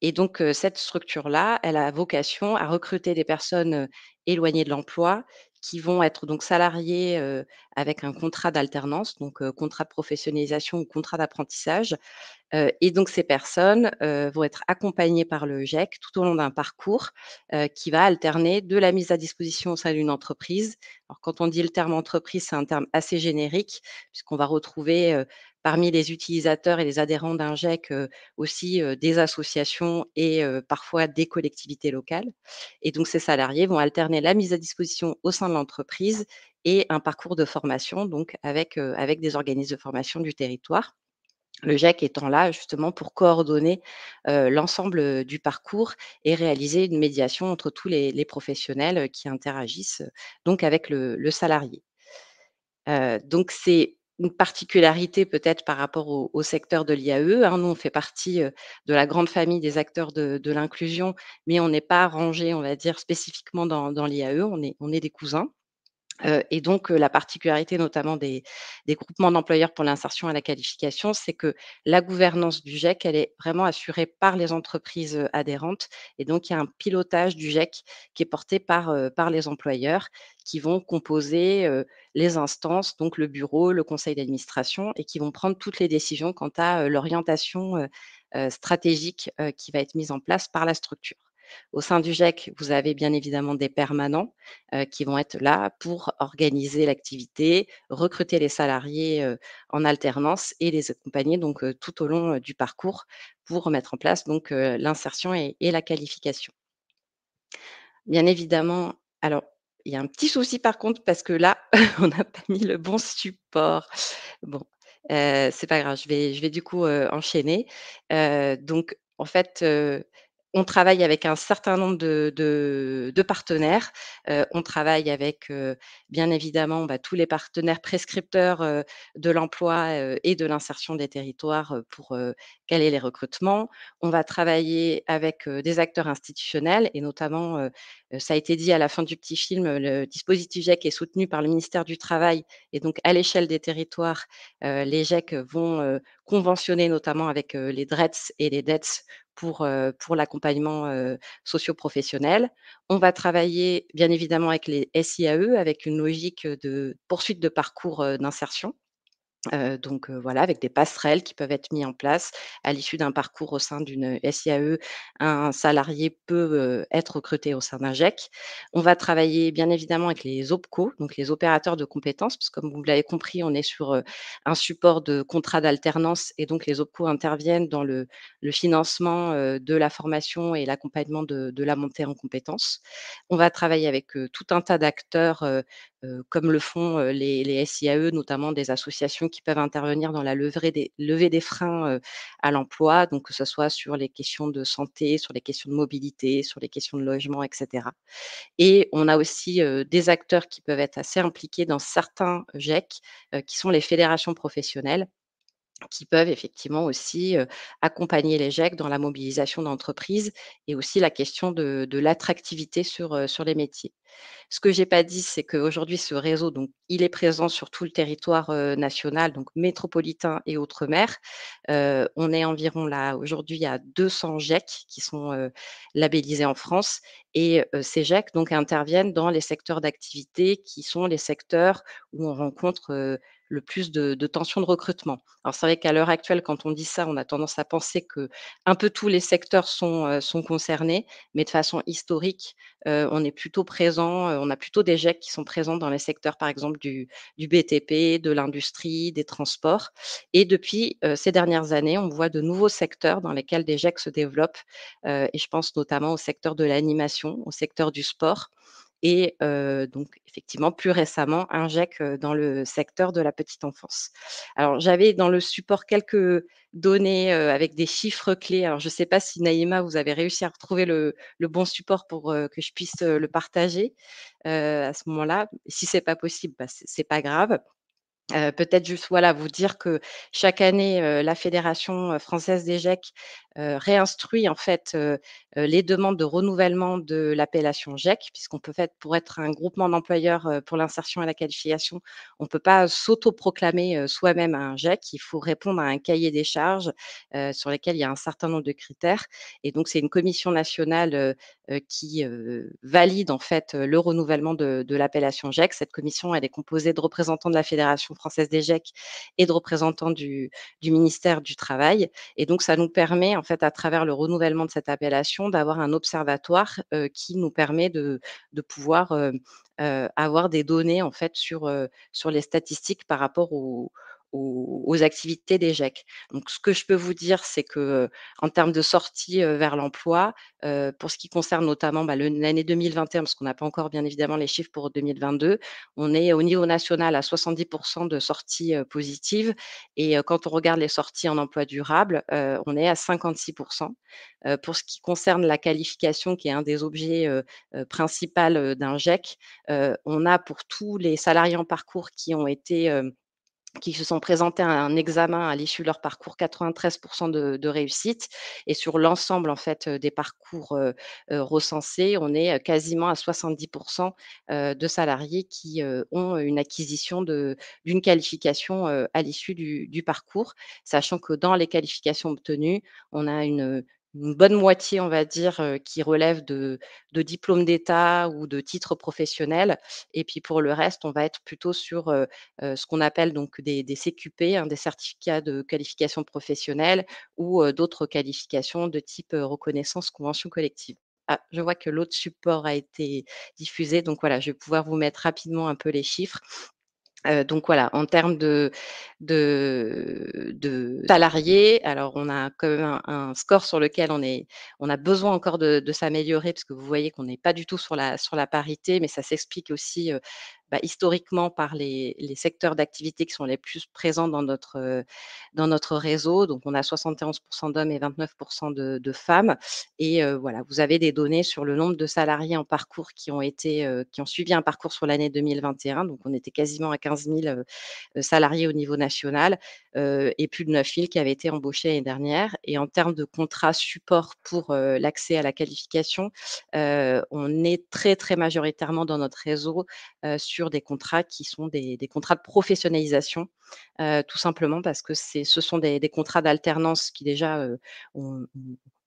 et donc cette structure-là, elle a vocation à recruter des personnes, éloignées de l'emploi qui vont être donc salariées, avec un contrat d'alternance, donc contrat de professionnalisation ou contrat d'apprentissage. Et donc ces personnes, vont être accompagnées par le GEC tout au long d'un parcours, qui va alterner de la mise à disposition au sein d'une entreprise. Alors quand on dit le terme entreprise, c'est un terme assez générique puisqu'on va retrouver, parmi les utilisateurs et les adhérents d'un GEC, aussi, des associations et parfois des collectivités locales. Et donc ces salariés vont alterner la mise à disposition au sein de l'entreprise et un parcours de formation donc avec des organismes de formation du territoire. Le GEC étant là justement pour coordonner, l'ensemble, du parcours et réaliser une médiation entre tous les professionnels, qui interagissent, donc avec le salarié. Donc c'est une particularité peut-être par rapport au secteur de l'IAE, hein. Nous, on fait partie, de la grande famille des acteurs de l'inclusion, mais on n'est pas rangé, on va dire, spécifiquement dans l'IAE, on est des cousins. Et donc, la particularité notamment des groupements d'employeurs pour l'insertion et la qualification, c'est que la gouvernance du GEC, elle est vraiment assurée par les entreprises, adhérentes et donc il y a un pilotage du GEC qui est porté par les employeurs qui vont composer, les instances, donc le bureau, le conseil d'administration et qui vont prendre toutes les décisions quant à, l'orientation, stratégique, qui va être mise en place par la structure. Au sein du GEC, vous avez bien évidemment des permanents qui vont être là pour organiser l'activité, recruter les salariés, en alternance et les accompagner donc tout au long, du parcours pour mettre en place donc l'insertion et la qualification. Bien évidemment, Alors, il y a un petit souci par contre parce que là, on n'a pas mis le bon support. Bon, c'est pas grave, je vais du coup, enchaîner. Donc en fait, on travaille avec un certain nombre de partenaires. On travaille avec, bien évidemment, bah, tous les partenaires prescripteurs, de l'emploi, et de l'insertion des territoires, pour, caler les recrutements. On va travailler avec, des acteurs institutionnels et notamment, ça a été dit à la fin du petit film, le dispositif GEC est soutenu par le ministère du Travail et donc à l'échelle des territoires, les GEC vont, conventionner notamment avec, les DRETS et les DETS pour l'accompagnement, socio-professionnel. On va travailler bien évidemment avec les SIAE avec une logique, de poursuite de parcours, d'insertion. Donc voilà, avec des passerelles qui peuvent être mis en place. À l'issue d'un parcours au sein d'une SIAE, un salarié peut, être recruté au sein d'un GEC. On va travailler bien évidemment avec les OPCO, donc les opérateurs de compétences, parce que comme vous l'avez compris, on est sur, un support de contrat d'alternance et donc les OPCO interviennent dans le financement, de la formation et l'accompagnement de la montée en compétences. On va travailler avec, tout un tas d'acteurs, comme le font, les SIAE, notamment des associations qui peuvent intervenir dans la levée des freins, à l'emploi, donc que ce soit sur les questions de santé, sur les questions de mobilité, sur les questions de logement et cetera. Et on a aussi, des acteurs qui peuvent être assez impliqués dans certains GEC, qui sont les fédérations professionnelles qui peuvent effectivement aussi, accompagner les GEC dans la mobilisation d'entreprises et aussi la question de l'attractivité sur les métiers. Ce que j'ai pas dit, c'est qu'aujourd'hui ce réseau, donc il est présent sur tout le territoire, national, donc métropolitain et outre-mer. On est environ là aujourd'hui à 200 GEC qui sont, labellisés en France et ces GEC donc interviennent dans les secteurs d'activité qui sont les secteurs où on rencontre, le plus de tensions de recrutement. Alors c'est vrai qu'à l'heure actuelle, quand on dit ça, on a tendance à penser que un peu tous les secteurs sont concernés, mais de façon historique, on est plutôt présent, on a plutôt des GEC qui sont présents dans les secteurs, par exemple, du BTP, de l'industrie, des transports et depuis, ces dernières années, on voit de nouveaux secteurs dans lesquels des GEC se développent, et je pense notamment au secteur de l'animation, au secteur du sport et donc effectivement, plus récemment, un GEC, dans le secteur de la petite enfance. Alors j'avais dans le support quelques données, avec des chiffres clés. Alors je ne sais pas si Naïma, vous avez réussi à retrouver le bon support pour, que je puisse, le partager, à ce moment-là. Si c'est pas possible, bah, c'est pas grave. Peut-être juste, voilà, vous dire que chaque année, la Fédération, française des GEC, réinstruit en fait, les demandes de renouvellement de l'appellation GEC, puisqu'on peut fait pour être un groupement d'employeurs, pour l'insertion et la qualification, on ne peut pas s'autoproclamer, soi-même un GEC. Il faut répondre à un cahier des charges, sur lesquels il y a un certain nombre de critères et donc c'est une commission nationale, qui, valide en fait, le renouvellement de l'appellation GEC. Cette commission, elle est composée de représentants de la Fédération française des GEC et de représentants du ministère du Travail et donc ça nous permet en fait, à travers le renouvellement de cette appellation, d'avoir un observatoire, qui nous permet de pouvoir, avoir des données en fait sur les statistiques par rapport aux activités des GEC. Donc ce que je peux vous dire, c'est que, en termes de sortie, vers l'emploi, pour ce qui concerne notamment, bah, l'année 2021, parce qu'on n'a pas encore bien évidemment les chiffres pour 2022, on est au niveau national à 70 de sorties, positives et quand on regarde les sorties en emploi durable, on est à 56. Pour ce qui concerne la qualification qui est un des objets, principal, d'un GEC, on a pour tous les salariés en parcours qui se sont présentés à un examen à l'issue de leur parcours, 93 de réussite et sur l'ensemble en fait, des parcours, recensés, on est, quasiment à 70 de salariés qui, ont une acquisition d'une qualification, à l'issue du parcours. Sachant que dans les qualifications obtenues, on a une bonne moitié, on va dire, qui relève de diplômes d'État ou de titres professionnels et puis pour le reste, on va être plutôt sur, ce qu'on appelle donc des CQP, hein, des certificats de qualification professionnelle ou d'autres qualifications de type, reconnaissance convention collective. Ah, je vois que l'autre support a été diffusé, donc voilà, je vais pouvoir vous mettre rapidement un peu les chiffres. Donc voilà, en termes de salariés, alors on a quand même un score sur lequel on a besoin encore de s'améliorer parce que vous voyez qu'on n'est pas du tout sur la parité, mais ça s'explique aussi, historiquement par les secteurs d'activité qui sont les plus présents dans notre réseau. Donc on a 71 d'hommes et 29 de femmes et voilà, vous avez des données sur le nombre de salariés en parcours qui ont suivi un parcours sur l'année 2021. Donc on était quasiment à 15 000 salariés au niveau national et plus de 9 000 qui avaient été embauchés l'année dernière. Et en termes de contrats support pour l'accès à la qualification, on est très, très majoritairement dans notre réseau sur des contrats qui sont des contrats de professionnalisation, tout simplement parce que ce sont des contrats d'alternance qui déjà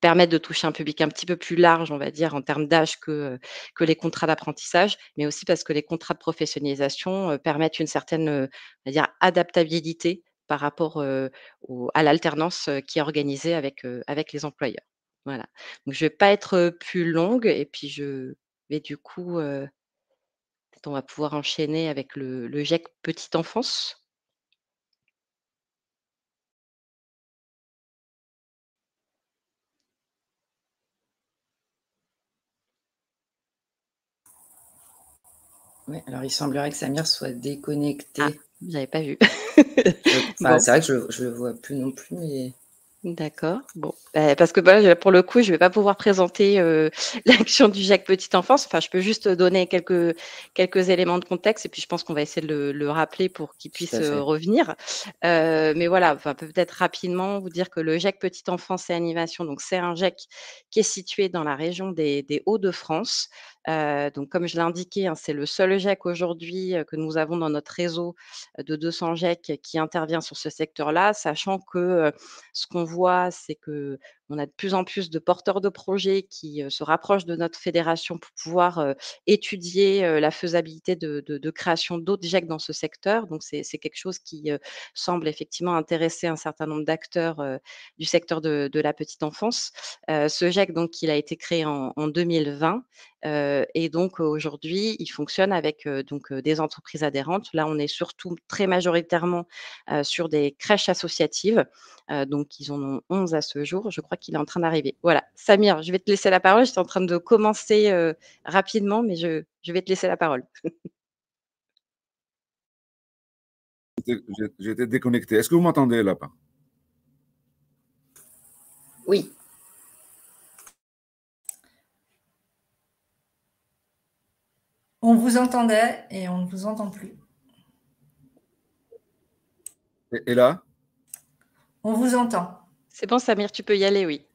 permettent de toucher un public un petit peu plus large, on va dire, en termes d'âge que les contrats d'apprentissage, mais aussi parce que les contrats de professionnalisation permettent une certaine, on va dire, adaptabilité par rapport à l'alternance qui est organisée avec les employeurs. Voilà. Donc, je ne vais pas être plus longue et puis je vais du coup, peut-être on va pouvoir enchaîner avec le GIEC Petite Enfance. Oui, alors il semblerait que Samir soit déconnecté. Ah, vous n'avez pas vu. Enfin, Bon. c'est vrai que je le vois plus non plus, mais D'accord, bon, parce que bah, pour le coup, je vais pas pouvoir présenter, l'action du GIEC Petite Enfance. Enfin, je peux juste donner quelques éléments de contexte et puis je pense qu'on va essayer de le rappeler pour qu'il tout puisse, à fait. revenir. Mais voilà, enfin, peut-être rapidement vous dire que le GIEC Petite Enfance et Animation, donc c'est un GIEC qui est situé dans la région des Hauts-de-France. Donc comme je l'ai indiqué, hein, c'est le seul GIEC aujourd'hui, que nous avons dans notre réseau, de 200 GIEC qui intervient sur ce secteur-là, sachant que, ce qu'on voit, c'est qu'on a de plus en plus de porteurs de projets qui, se rapprochent de notre fédération pour pouvoir, étudier, la faisabilité de création d'autres GIEC dans ce secteur. Donc c'est quelque chose qui, semble effectivement intéresser un certain nombre d'acteurs, du secteur de la petite enfance. Ce GIEC donc il a été créé en 2020, et donc aujourd'hui, il fonctionne avec, des entreprises adhérentes. Là, on est surtout très majoritairement, sur des crèches associatives. Donc ils en ont 11 à ce jour. Je crois qu'il est en train d'arriver. Voilà. Samir, je vais te laisser la parole. J'étais en train de commencer, rapidement, mais je vais te laisser la parole. J'ai été déconnecté. Est-ce que vous m'entendez là-bas? Oui. On vous entendait et on ne vous entend plus. Et là? On vous entend. C'est bon, Samir, tu peux y aller, oui.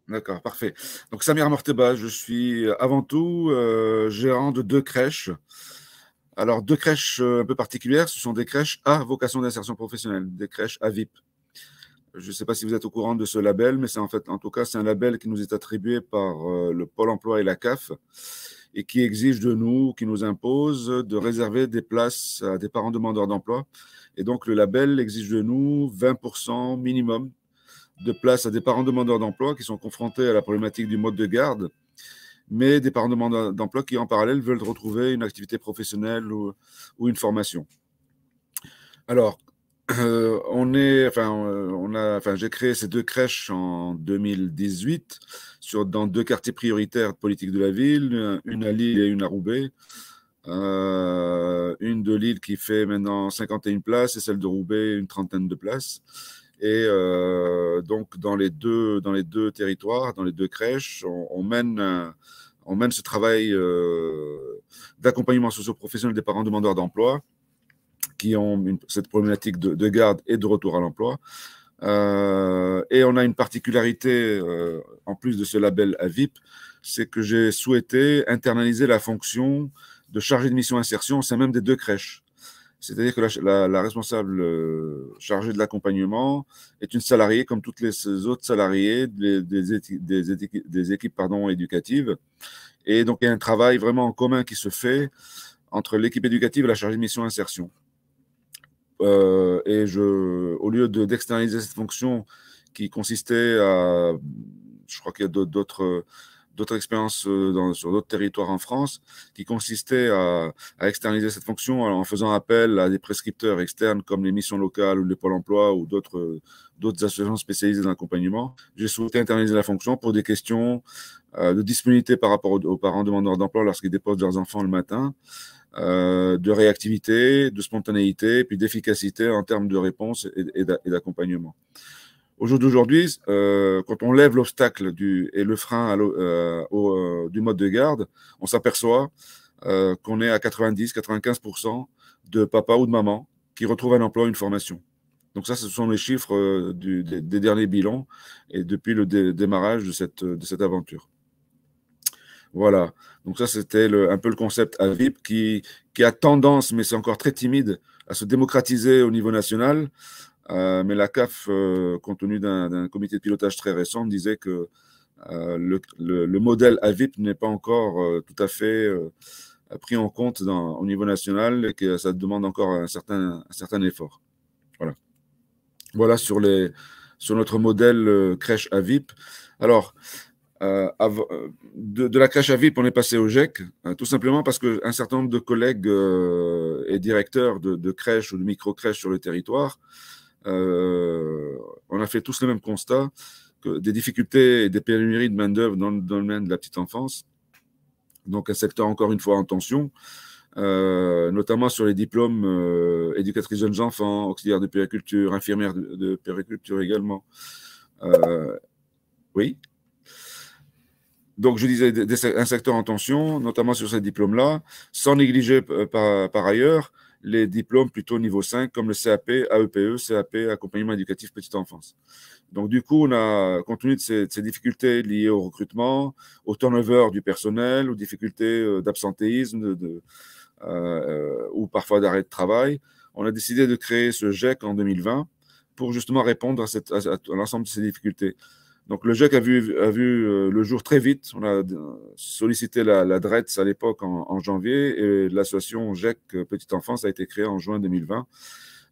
D'accord, parfait. Donc Samir Morteba, je suis avant tout gérant de 2 crèches. Alors 2 crèches un peu particulières, ce sont des crèches à vocation d'insertion professionnelle, des crèches AVIP. Je ne sais pas si vous êtes au courant de ce label, mais c'est en tout cas, c'est un label qui nous est attribué par le Pôle emploi et la CAF et qui exige de nous, qui nous impose de réserver des places à des parents demandeurs d'emploi. Et donc, le label exige de nous 20% minimum de places à des parents demandeurs d'emploi qui sont confrontés à la problématique du mode de garde, mais des parents demandeurs d'emploi qui, en parallèle, veulent retrouver une activité professionnelle ou une formation. Alors, j'ai créé ces 2 crèches en 2018 dans 2 quartiers prioritaires de politique de la ville, une à Lille et une à Roubaix. Une de Lille qui fait maintenant 51 places et celle de Roubaix une trentaine de places. Et donc dans les deux territoires, dans les 2 crèches, on mène ce travail d'accompagnement socio-professionnel des parents demandeurs d'emploi qui ont cette problématique de garde et de retour à l'emploi. Et on a une particularité, en plus de ce label AVIP, c'est que j'ai souhaité internaliser la fonction de chargé de mission insertion au sein même des 2 crèches. C'est-à-dire que la responsable chargée de l'accompagnement est une salariée comme toutes les autres salariés des équipes éducatives. Et donc, il y a un travail vraiment en commun qui se fait entre l'équipe éducative et la chargée de mission insertion. Au lieu d'externaliser cette fonction qui consistait à, je crois qu'il y a d'autres expériences sur d'autres territoires en France qui consistaient à externaliser cette fonction en faisant appel à des prescripteurs externes comme les missions locales ou le Pôle emploi ou d'autres associations spécialisées dans l'accompagnement. J'ai souhaité internaliser la fonction pour des questions de disponibilité par rapport aux parents demandeurs d'emploi lorsqu'ils déposent leurs enfants le matin, de réactivité, de spontanéité, puis d'efficacité en termes de réponse et d'accompagnement. Au jour d'aujourd'hui, quand on lève l'obstacle et le frein du mode de garde, on s'aperçoit qu'on est à 90-95% de papa ou de maman qui retrouvent un emploi ou une formation. Donc ça, ce sont les chiffres des derniers bilans et depuis le démarrage de cette aventure. Voilà, donc ça c'était un peu le concept AVIP qui a tendance, mais c'est encore très timide, à se démocratiser au niveau national. Mais la CAF, compte tenu d'un comité de pilotage très récent, disait que le modèle AVIP n'est pas encore tout à fait pris en compte au niveau national et que ça demande encore un certain effort. Voilà sur notre modèle crèche AVIP. Alors, de la crèche AVIP, on est passé au GEC, tout simplement parce qu'un certain nombre de collègues et directeurs de crèches ou de micro-crèches sur le territoire, on a fait tous le même constat, que des difficultés et des pénuries de main-d'œuvre dans le domaine de la petite enfance. Donc, un secteur encore une fois en tension, notamment sur les diplômes éducatrices jeunes enfants, auxiliaires de puériculture, infirmières de puériculture également. Oui. Donc, je disais un secteur en tension, notamment sur ces diplômes-là, sans négliger par ailleurs les diplômes plutôt niveau 5, comme le CAP, AEPE, CAP, accompagnement éducatif petite enfance. Donc, du coup, on a, compte tenu de ces difficultés liées au recrutement, au turnover du personnel, aux difficultés d'absentéisme ou parfois d'arrêt de travail, on a décidé de créer ce GEC en 2020 pour justement répondre à l'ensemble de ces difficultés. Donc, le GEC a vu le jour très vite. On a sollicité la DRETS à l'époque en janvier et l'association GEC Petite Enfance a été créée en juin 2020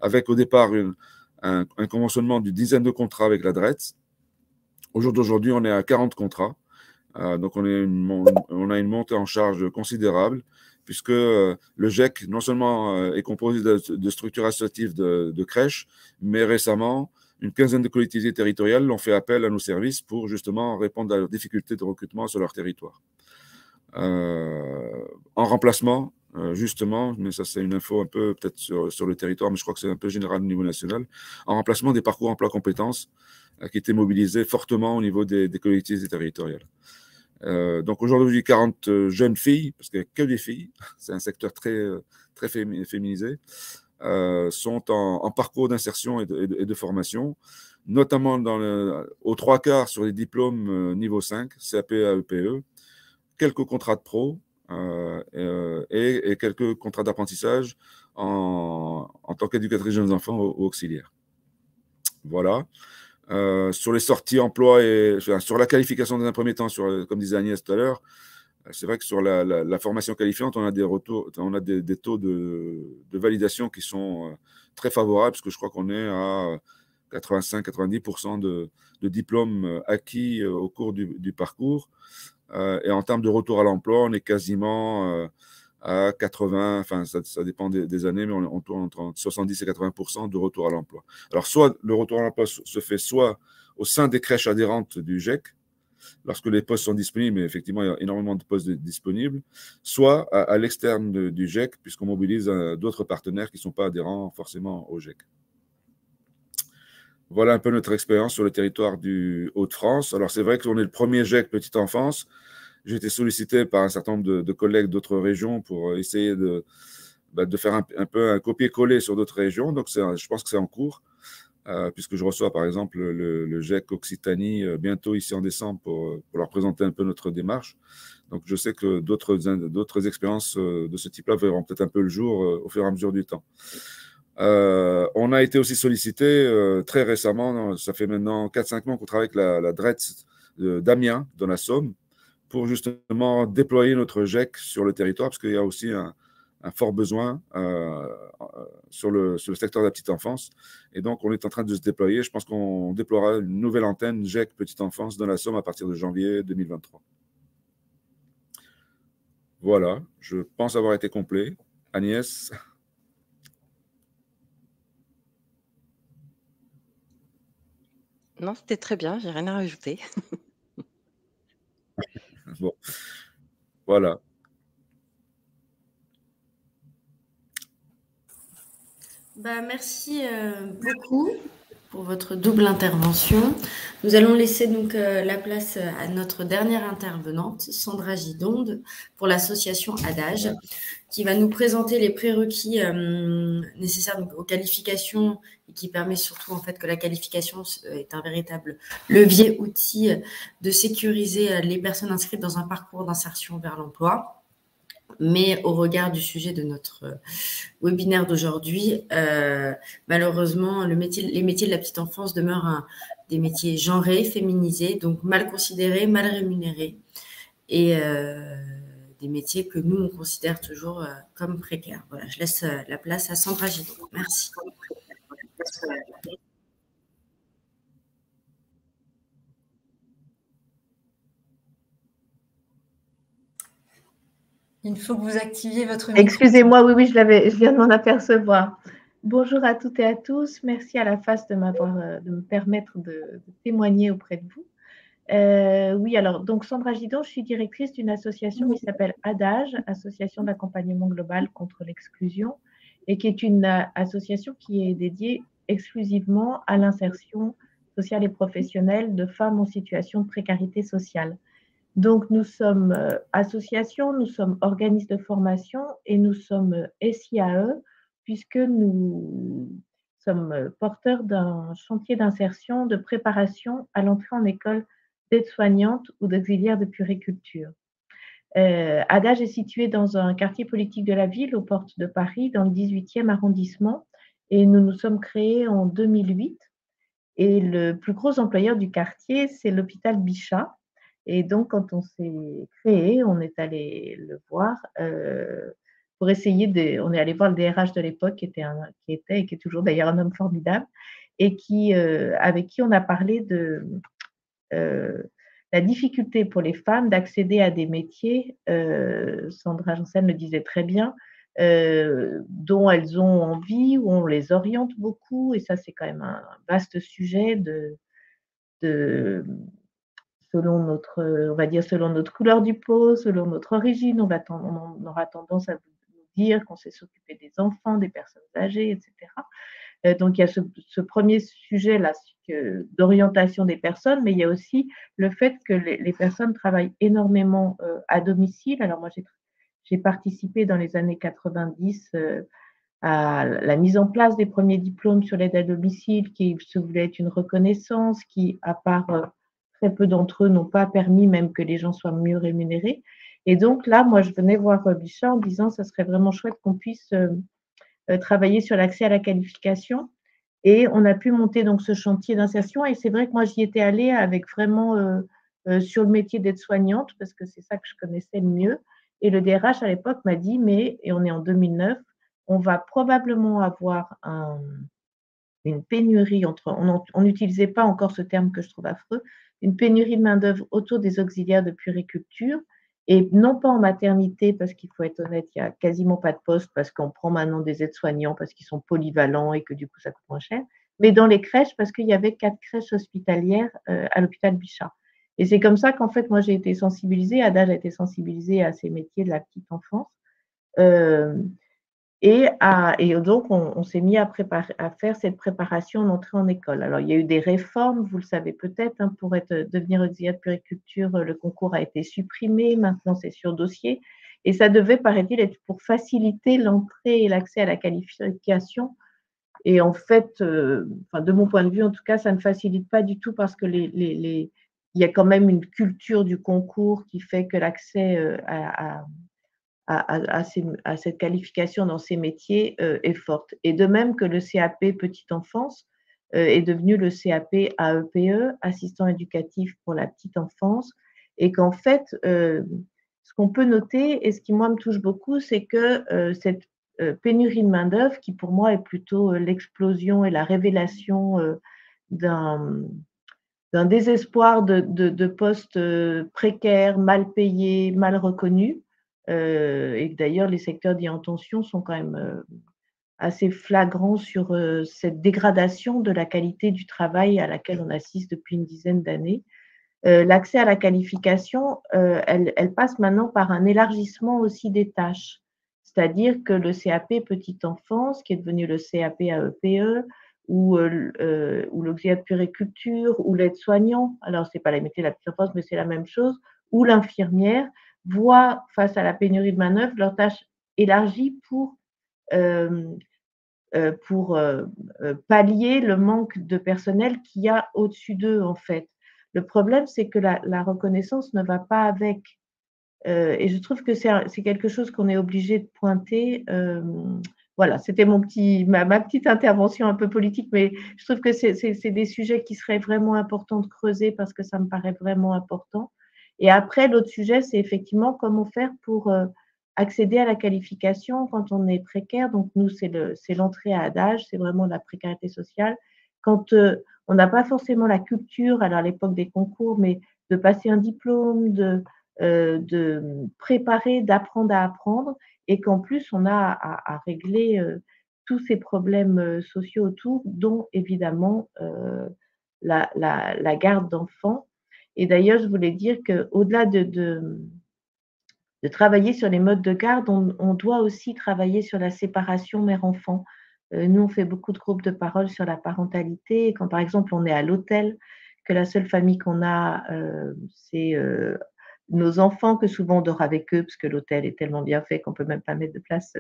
avec au départ un conventionnement d'une dizaine de contrats avec la DRETS. Au jour d'aujourd'hui, on est à 40 contrats. Donc, on a une montée en charge considérable puisque le GEC non seulement est composé de structures associatives de crèches, mais récemment, une quinzaine de collectivités territoriales ont fait appel à nos services pour justement répondre à leurs difficultés de recrutement sur leur territoire. En remplacement, justement, mais ça c'est une info un peu peut-être sur le territoire, mais je crois que c'est un peu général au niveau national, en remplacement des parcours emploi compétences qui étaient mobilisés fortement au niveau des collectivités territoriales. Donc aujourd'hui, 40 jeunes filles, parce qu'il n'y a que des filles, c'est un secteur très féminisé, sont en parcours d'insertion et de formation, notamment aux 3/4 sur les diplômes niveau 5, CAP, AEPE, quelques contrats de pro et quelques contrats d'apprentissage en tant qu'éducatrice jeunes enfants ou auxiliaires. Voilà. Sur les sorties emploi et sur la qualification dans un premier temps, comme disait Agnès tout à l'heure, c'est vrai que sur la formation qualifiante, on a des taux de validation qui sont très favorables, parce que je crois qu'on est à 85-90% de diplômes acquis au cours du parcours. Et en termes de retour à l'emploi, on est quasiment à 80, enfin ça dépend des années, mais on tourne entre 70 et 80% de retour à l'emploi. Alors, soit le retour à l'emploi se fait soit au sein des crèches adhérentes du GEC, lorsque les postes sont disponibles, mais effectivement, il y a énormément de postes disponibles, soit à l'externe du GEC, puisqu'on mobilise d'autres partenaires qui ne sont pas adhérents forcément au GEC. Voilà un peu notre expérience sur le territoire du Hauts-de-France. Alors, c'est vrai qu'on est le premier GEC Petite Enfance. J'ai été sollicité par un certain nombre de collègues d'autres régions pour essayer de faire un peu un copier-coller sur d'autres régions. Donc, je pense que c'est en cours. Puisque je reçois par exemple le GEC Occitanie bientôt ici en décembre pour leur présenter un peu notre démarche. Donc je sais que d'autres expériences de ce type-là verront peut-être un peu le jour au fur et à mesure du temps. On a été aussi sollicité très récemment, ça fait maintenant 4-5 mois qu'on travaille avec la DRETS d'Amiens, dans la Somme, pour justement déployer notre GEC sur le territoire, parce qu'il y a aussi un fort besoin sur le secteur de la petite enfance. Et donc, on est en train de se déployer. Je pense qu'on déploiera une nouvelle antenne GEC Petite Enfance dans la Somme à partir de janvier 2023. Voilà, je pense avoir été complet. Agnès? Non, c'était très bien, j'ai rien à rajouter. Bon, voilà. Merci beaucoup pour votre double intervention. Nous allons laisser donc la place à notre dernière intervenante, Sandra Gidonde, pour l'association Adage, qui va nous présenter les prérequis nécessaires donc, aux qualifications et qui permet surtout en fait que la qualification est un véritable levier, outil de sécuriser les personnes inscrites dans un parcours d'insertion vers l'emploi. Mais au regard du sujet de notre webinaire d'aujourd'hui, malheureusement, les métiers de la petite enfance demeurent des métiers genrés, féminisés, donc mal considérés, mal rémunérés, et des métiers que nous, on considère toujours comme précaires. Voilà, je laisse la place à Sandra Gidon. Merci. Il faut que vous activiez votre micro. Excusez-moi, oui, je viens de m'en apercevoir. Bonjour à toutes et à tous. Merci à la FAS de me permettre de témoigner auprès de vous. Oui, alors, donc Sandra Gidon, je suis directrice d'une association qui s'appelle Adage, Association d'accompagnement global contre l'exclusion, et qui est une association qui est dédiée exclusivement à l'insertion sociale et professionnelle de femmes en situation de précarité sociale. Donc, nous sommes association, nous sommes organismes de formation et nous sommes SIAE, puisque nous sommes porteurs d'un chantier d'insertion, de préparation à l'entrée en école d'aide-soignante ou d'auxiliaire de puériculture. Adage est situé dans un quartier politique de la ville, aux portes de Paris, dans le 18e arrondissement, et nous nous sommes créés en 2008. Et le plus gros employeur du quartier, c'est l'hôpital Bichat. Et donc, quand on s'est créé, on est allé le voir pour essayer de… On est allé voir le DRH de l'époque, qui était et qui est toujours d'ailleurs un homme formidable, et avec qui on a parlé de la difficulté pour les femmes d'accéder à des métiers, Sandra Janssen le disait très bien, dont elles ont envie, où on les oriente beaucoup, et ça c'est quand même un vaste sujet selon notre couleur du peau, selon notre origine, on aura tendance à nous dire qu'on sait s'occuper des enfants, des personnes âgées, etc. Donc, il y a ce premier sujet-là d'orientation des personnes, mais il y a aussi le fait que les personnes travaillent énormément à domicile. Alors, moi, j'ai participé dans les années 90 à la mise en place des premiers diplômes sur l'aide à domicile, qui se voulait être une reconnaissance, qui, à part très peu d'entre eux, n'ont pas permis même que les gens soient mieux rémunérés. Et donc là, moi, je venais voir Bichat en disant ça serait vraiment chouette qu'on puisse travailler sur l'accès à la qualification. Et on a pu monter donc ce chantier d'insertion. Et c'est vrai que moi, j'y étais allée avec vraiment sur le métier d'aide-soignante, parce que c'est ça que je connaissais le mieux. Et le DRH à l'époque m'a dit, et on est en 2009, on va probablement avoir une pénurie on n'utilisait pas encore ce terme que je trouve affreux, une pénurie de main-d'œuvre autour des auxiliaires de puériculture, et non pas en maternité, parce qu'il faut être honnête, il n'y a quasiment pas de poste, parce qu'on prend maintenant des aides-soignants, parce qu'ils sont polyvalents et que du coup ça coûte moins cher, mais dans les crèches, parce qu'il y avait 4 crèches hospitalières à l'hôpital Bichat. Et c'est comme ça qu'en fait, moi j'ai été sensibilisée, Adage a été sensibilisée à ces métiers de la petite enfance. Et donc, on s'est mis à faire cette préparation d'entrée en école. Alors, il y a eu des réformes, vous le savez peut-être, hein, pour devenir auxiliaire de puériculture, le concours a été supprimé, maintenant c'est sur dossier. Et ça devait, paraît-il, être pour faciliter l'entrée et l'accès à la qualification. Et en fait, de mon point de vue, en tout cas, ça ne facilite pas du tout, parce que il y a quand même une culture du concours qui fait que l'accès à cette qualification dans ces métiers est forte. Et de même que le CAP petite enfance est devenu le CAP AEPE, assistant éducatif pour la petite enfance, et qu'en fait, ce qu'on peut noter, et ce qui moi me touche beaucoup, c'est que cette pénurie de main-d'œuvre, qui pour moi est plutôt l'explosion et la révélation d'un désespoir de postes précaires, mal payés, mal reconnus, Et d'ailleurs, les secteurs dits en tension sont quand même assez flagrants sur cette dégradation de la qualité du travail à laquelle on assiste depuis une dizaine d'années. L'accès à la qualification, elle passe maintenant par un élargissement aussi des tâches. C'est-à-dire que le CAP petite enfance, qui est devenu le CAP AEPE, ou l'auxiliaire de puériculture, ou l'aide-soignant, alors c'est pas les métiers de la petite enfance, mais c'est la même chose, ou l'infirmière, voient face à la pénurie de main-d'œuvre leurs tâches élargies pour pallier le manque de personnel qu'il y a au-dessus d'eux, en fait. Le problème, c'est que la reconnaissance ne va pas avec. Et je trouve que c'est quelque chose qu'on est obligé de pointer. Voilà, c'était ma petite intervention un peu politique, mais je trouve que c'est des sujets qui seraient vraiment importants de creuser parce que ça me paraît vraiment important. Et après, l'autre sujet, c'est effectivement comment faire pour accéder à la qualification quand on est précaire. Donc, nous, c'est l'entrée à adage, c'est vraiment la précarité sociale. Quand on n'a pas forcément la culture, alors à l'époque des concours, mais de passer un diplôme, de préparer, d'apprendre à apprendre, et qu'en plus, on a à régler tous ces problèmes sociaux autour, dont évidemment la garde d'enfants. Et d'ailleurs, je voulais dire qu'au-delà de travailler sur les modes de garde, on doit aussi travailler sur la séparation mère-enfant. Nous, on fait beaucoup de groupes de parole sur la parentalité. Et quand, par exemple, on est à l'hôtel, que la seule famille qu'on a, c'est nos enfants, que souvent on dort avec eux, parce que l'hôtel est tellement bien fait qu'on ne peut même pas mettre de place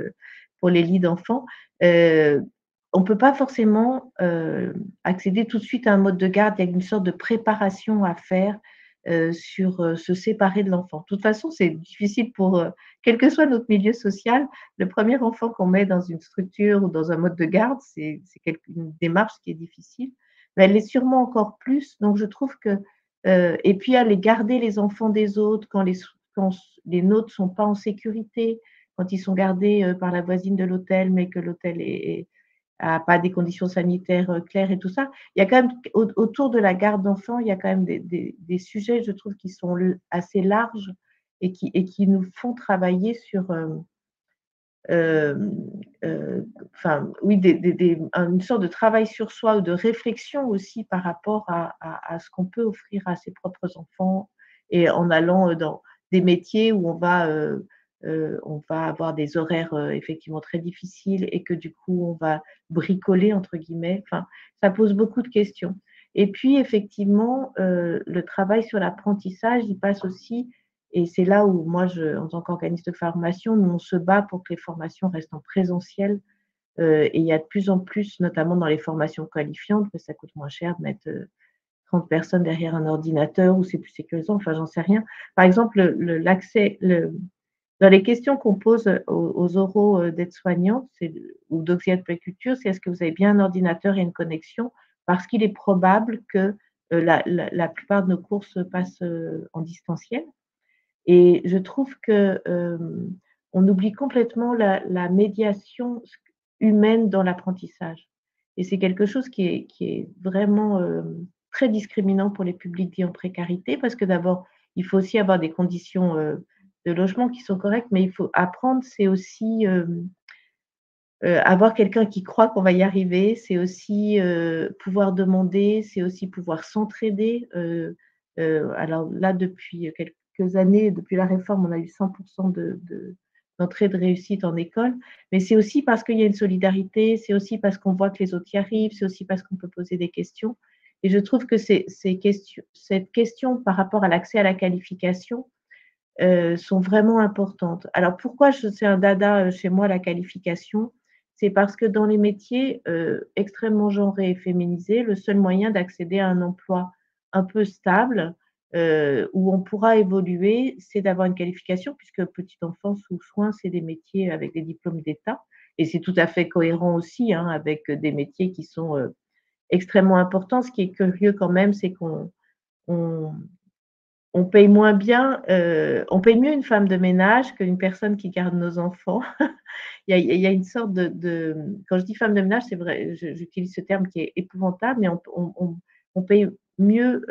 pour les lits d'enfants. On ne peut pas forcément accéder tout de suite à un mode de garde. Il y a une sorte de préparation à faire sur se séparer de l'enfant. De toute façon, c'est difficile pour, quel que soit notre milieu social, le premier enfant qu'on met dans une structure ou dans un mode de garde, c'est une démarche qui est difficile, mais elle l'est sûrement encore plus. Donc, je trouve que, et puis aller garder les enfants des autres quand les nôtres ne sont pas en sécurité, quand ils sont gardés par la voisine de l'hôtel, mais que l'hôtel n'a pas des conditions sanitaires claires et tout ça. Il y a quand même, autour de la garde d'enfants, il y a quand même des sujets, je trouve, qui sont assez larges et qui nous font travailler sur, oui, une sorte de travail sur soi ou de réflexion aussi par rapport à ce qu'on peut offrir à ses propres enfants, et en allant dans des métiers où on va avoir des horaires effectivement très difficiles et que du coup, on va bricoler, entre guillemets. Enfin, ça pose beaucoup de questions. Et puis, effectivement, le travail sur l'apprentissage, il passe aussi, et c'est là où moi, en tant qu'organisme de formation, nous, on se bat pour que les formations restent en présentiel. Et il y a de plus en plus, notamment dans les formations qualifiantes, que ça coûte moins cher de mettre 30 personnes derrière un ordinateur, ou c'est plus sécurisant, enfin, j'en sais rien. Par exemple, l'accès, dans les questions qu'on pose aux oraux d'aides-soignantes ou d'auxiliaires de puériculture, c'est est-ce que vous avez bien un ordinateur et une connexion, parce qu'il est probable que la plupart de nos cours se passent en distanciel. Et je trouve que on oublie complètement la médiation humaine dans l'apprentissage. Et c'est quelque chose qui est vraiment très discriminant pour les publics dits en précarité, parce que d'abord, il faut aussi avoir des conditions de logement qui sont correctes, mais il faut apprendre, c'est aussi avoir quelqu'un qui croit qu'on va y arriver, c'est aussi pouvoir demander, c'est aussi pouvoir s'entraider. Alors là, depuis quelques années, depuis la réforme, on a eu 100% d'entrée de réussite en école, mais c'est aussi parce qu'il y a une solidarité, c'est aussi parce qu'on voit que les autres y arrivent, c'est aussi parce qu'on peut poser des questions. Et je trouve que cette question par rapport à l'accès à la qualification sont vraiment importantes. Alors pourquoi c'est un dada chez moi, la qualification? C'est parce que dans les métiers extrêmement genrés et féminisés, le seul moyen d'accéder à un emploi un peu stable, où on pourra évoluer, c'est d'avoir une qualification, puisque petite enfance ou soins, c'est des métiers avec des diplômes d'État, et c'est tout à fait cohérent aussi avec des métiers qui sont extrêmement importants. Ce qui est curieux quand même, c'est qu'on paye moins bien, on paye mieux une femme de ménage qu'une personne qui garde nos enfants. Il y a une sorte quand je dis femme de ménage, c'est vrai, j'utilise ce terme qui est épouvantable, mais on paye mieux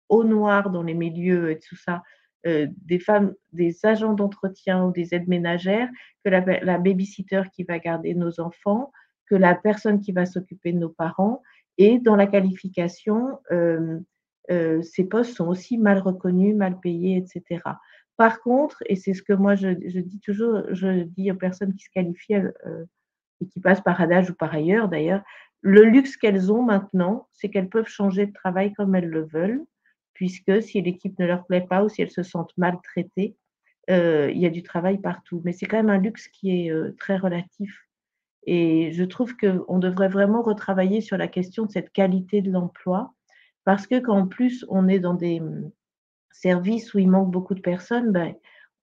au noir dans les milieux et tout ça, des femmes, des agents d'entretien ou des aides ménagères, que la babysitter qui va garder nos enfants, que la personne qui va s'occuper de nos parents. Et dans la qualification, ces postes sont aussi mal reconnus, mal payés, etc. Par contre, et c'est ce que moi je dis toujours, je dis aux personnes qui se qualifient et qui passent par ADAGE ou par ailleurs d'ailleurs, le luxe qu'elles ont maintenant, c'est qu'elles peuvent changer de travail comme elles le veulent, puisque si l'équipe ne leur plaît pas ou si elles se sentent maltraitées, il y a du travail partout. Mais c'est quand même un luxe qui est très relatif. Et je trouve qu'on devrait vraiment retravailler sur la question de cette qualité de l'emploi, parce que qu'en plus on est dans des services où il manque beaucoup de personnes, ben,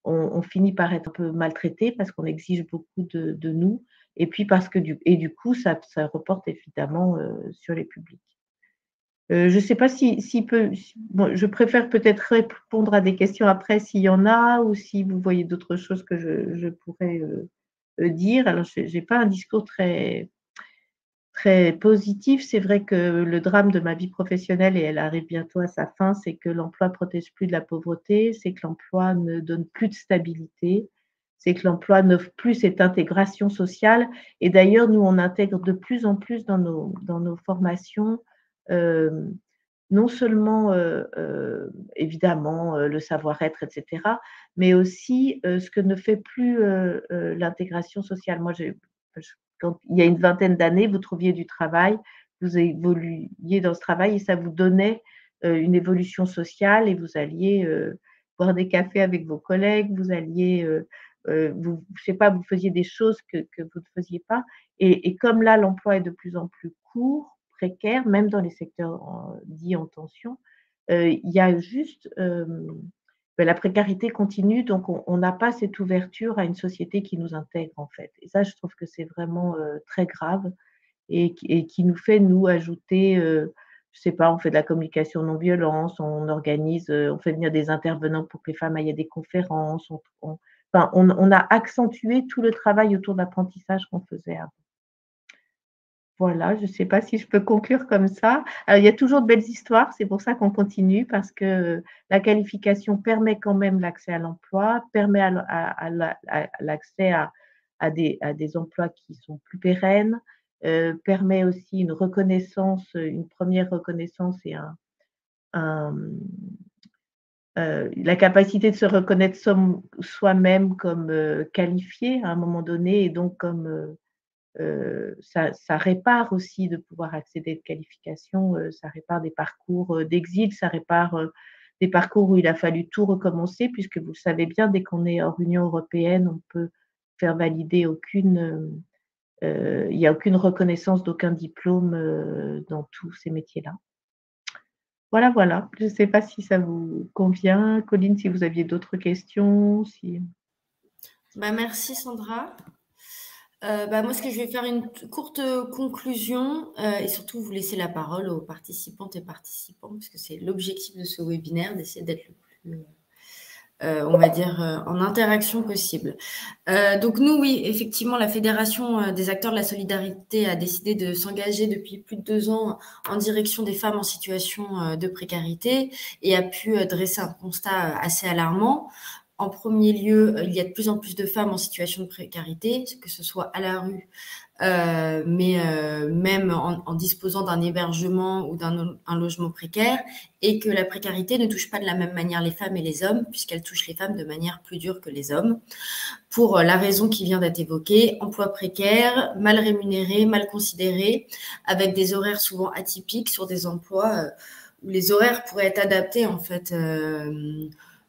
on finit par être un peu maltraité parce qu'on exige beaucoup de nous, et puis parce que du coup, ça reporte évidemment sur les publics. Je ne sais pas bon, je préfère peut-être répondre à des questions après s'il y en a, ou si vous voyez d'autres choses que je pourrais dire. Alors, je n'ai pas un discours très positif. C'est vrai que le drame de ma vie professionnelle, et elle arrive bientôt à sa fin, c'est que l'emploi ne protège plus de la pauvreté, c'est que l'emploi ne donne plus de stabilité, c'est que l'emploi n'offre plus cette intégration sociale. Et d'ailleurs, nous, on intègre de plus en plus dans nos formations, non seulement, évidemment, le savoir-être, etc., mais aussi ce que ne fait plus l'intégration sociale. Moi, quand il y a une vingtaine d'années, vous trouviez du travail, vous évoluiez dans ce travail et ça vous donnait une évolution sociale, et vous alliez boire des cafés avec vos collègues, vous alliez, je sais pas, vous faisiez des choses que vous ne faisiez pas. Et comme là, l'emploi est de plus en plus court, précaire, même dans les secteurs dits en tension, il y a juste la précarité continue, donc on n'a pas cette ouverture à une société qui nous intègre, en fait. Et ça, je trouve que c'est vraiment très grave, et qui nous fait, nous, ajouter, je sais pas, on fait de la communication non-violence, on organise, on fait venir des intervenants pour que les femmes aillent à des conférences, enfin, on a accentué tout le travail autour de l'apprentissage qu'on faisait avant. Voilà, je ne sais pas si je peux conclure comme ça. Alors, il y a toujours de belles histoires, c'est pour ça qu'on continue, parce que la qualification permet quand même l'accès à l'emploi, permet l'accès à des emplois qui sont plus pérennes, permet aussi une reconnaissance, une première reconnaissance et la capacité de se reconnaître soi-même comme qualifié à un moment donné, et donc comme ça répare aussi de pouvoir accéder à des qualifications, ça répare des parcours d'exil, ça répare des parcours où il a fallu tout recommencer, puisque vous le savez bien, dès qu'on est hors Union européenne, on peut faire valider il n'y a aucune reconnaissance d'aucun diplôme dans tous ces métiers-là. Voilà. Je ne sais pas si ça vous convient. Colline, si vous aviez d'autres questions. Merci Sandra. Moi, ce que je vais faire une courte conclusion et surtout vous laisser la parole aux participantes et participants, parce que c'est l'objectif de ce webinaire, d'essayer d'être le plus, on va dire, en interaction possible. Donc nous, oui, effectivement, la Fédération des acteurs de la solidarité a décidé de s'engager depuis plus de 2 ans en direction des femmes en situation de précarité, et a pu dresser un constat assez alarmant. En premier lieu, il y a de plus en plus de femmes en situation de précarité, que ce soit à la rue, mais même en disposant d'un hébergement ou d'un logement précaire, et que la précarité ne touche pas de la même manière les femmes et les hommes, puisqu'elle touche les femmes de manière plus dure que les hommes, pour la raison qui vient d'être évoquée: emploi précaire, mal rémunéré, mal considéré, avec des horaires souvent atypiques sur des emplois où les horaires pourraient être adaptés en fait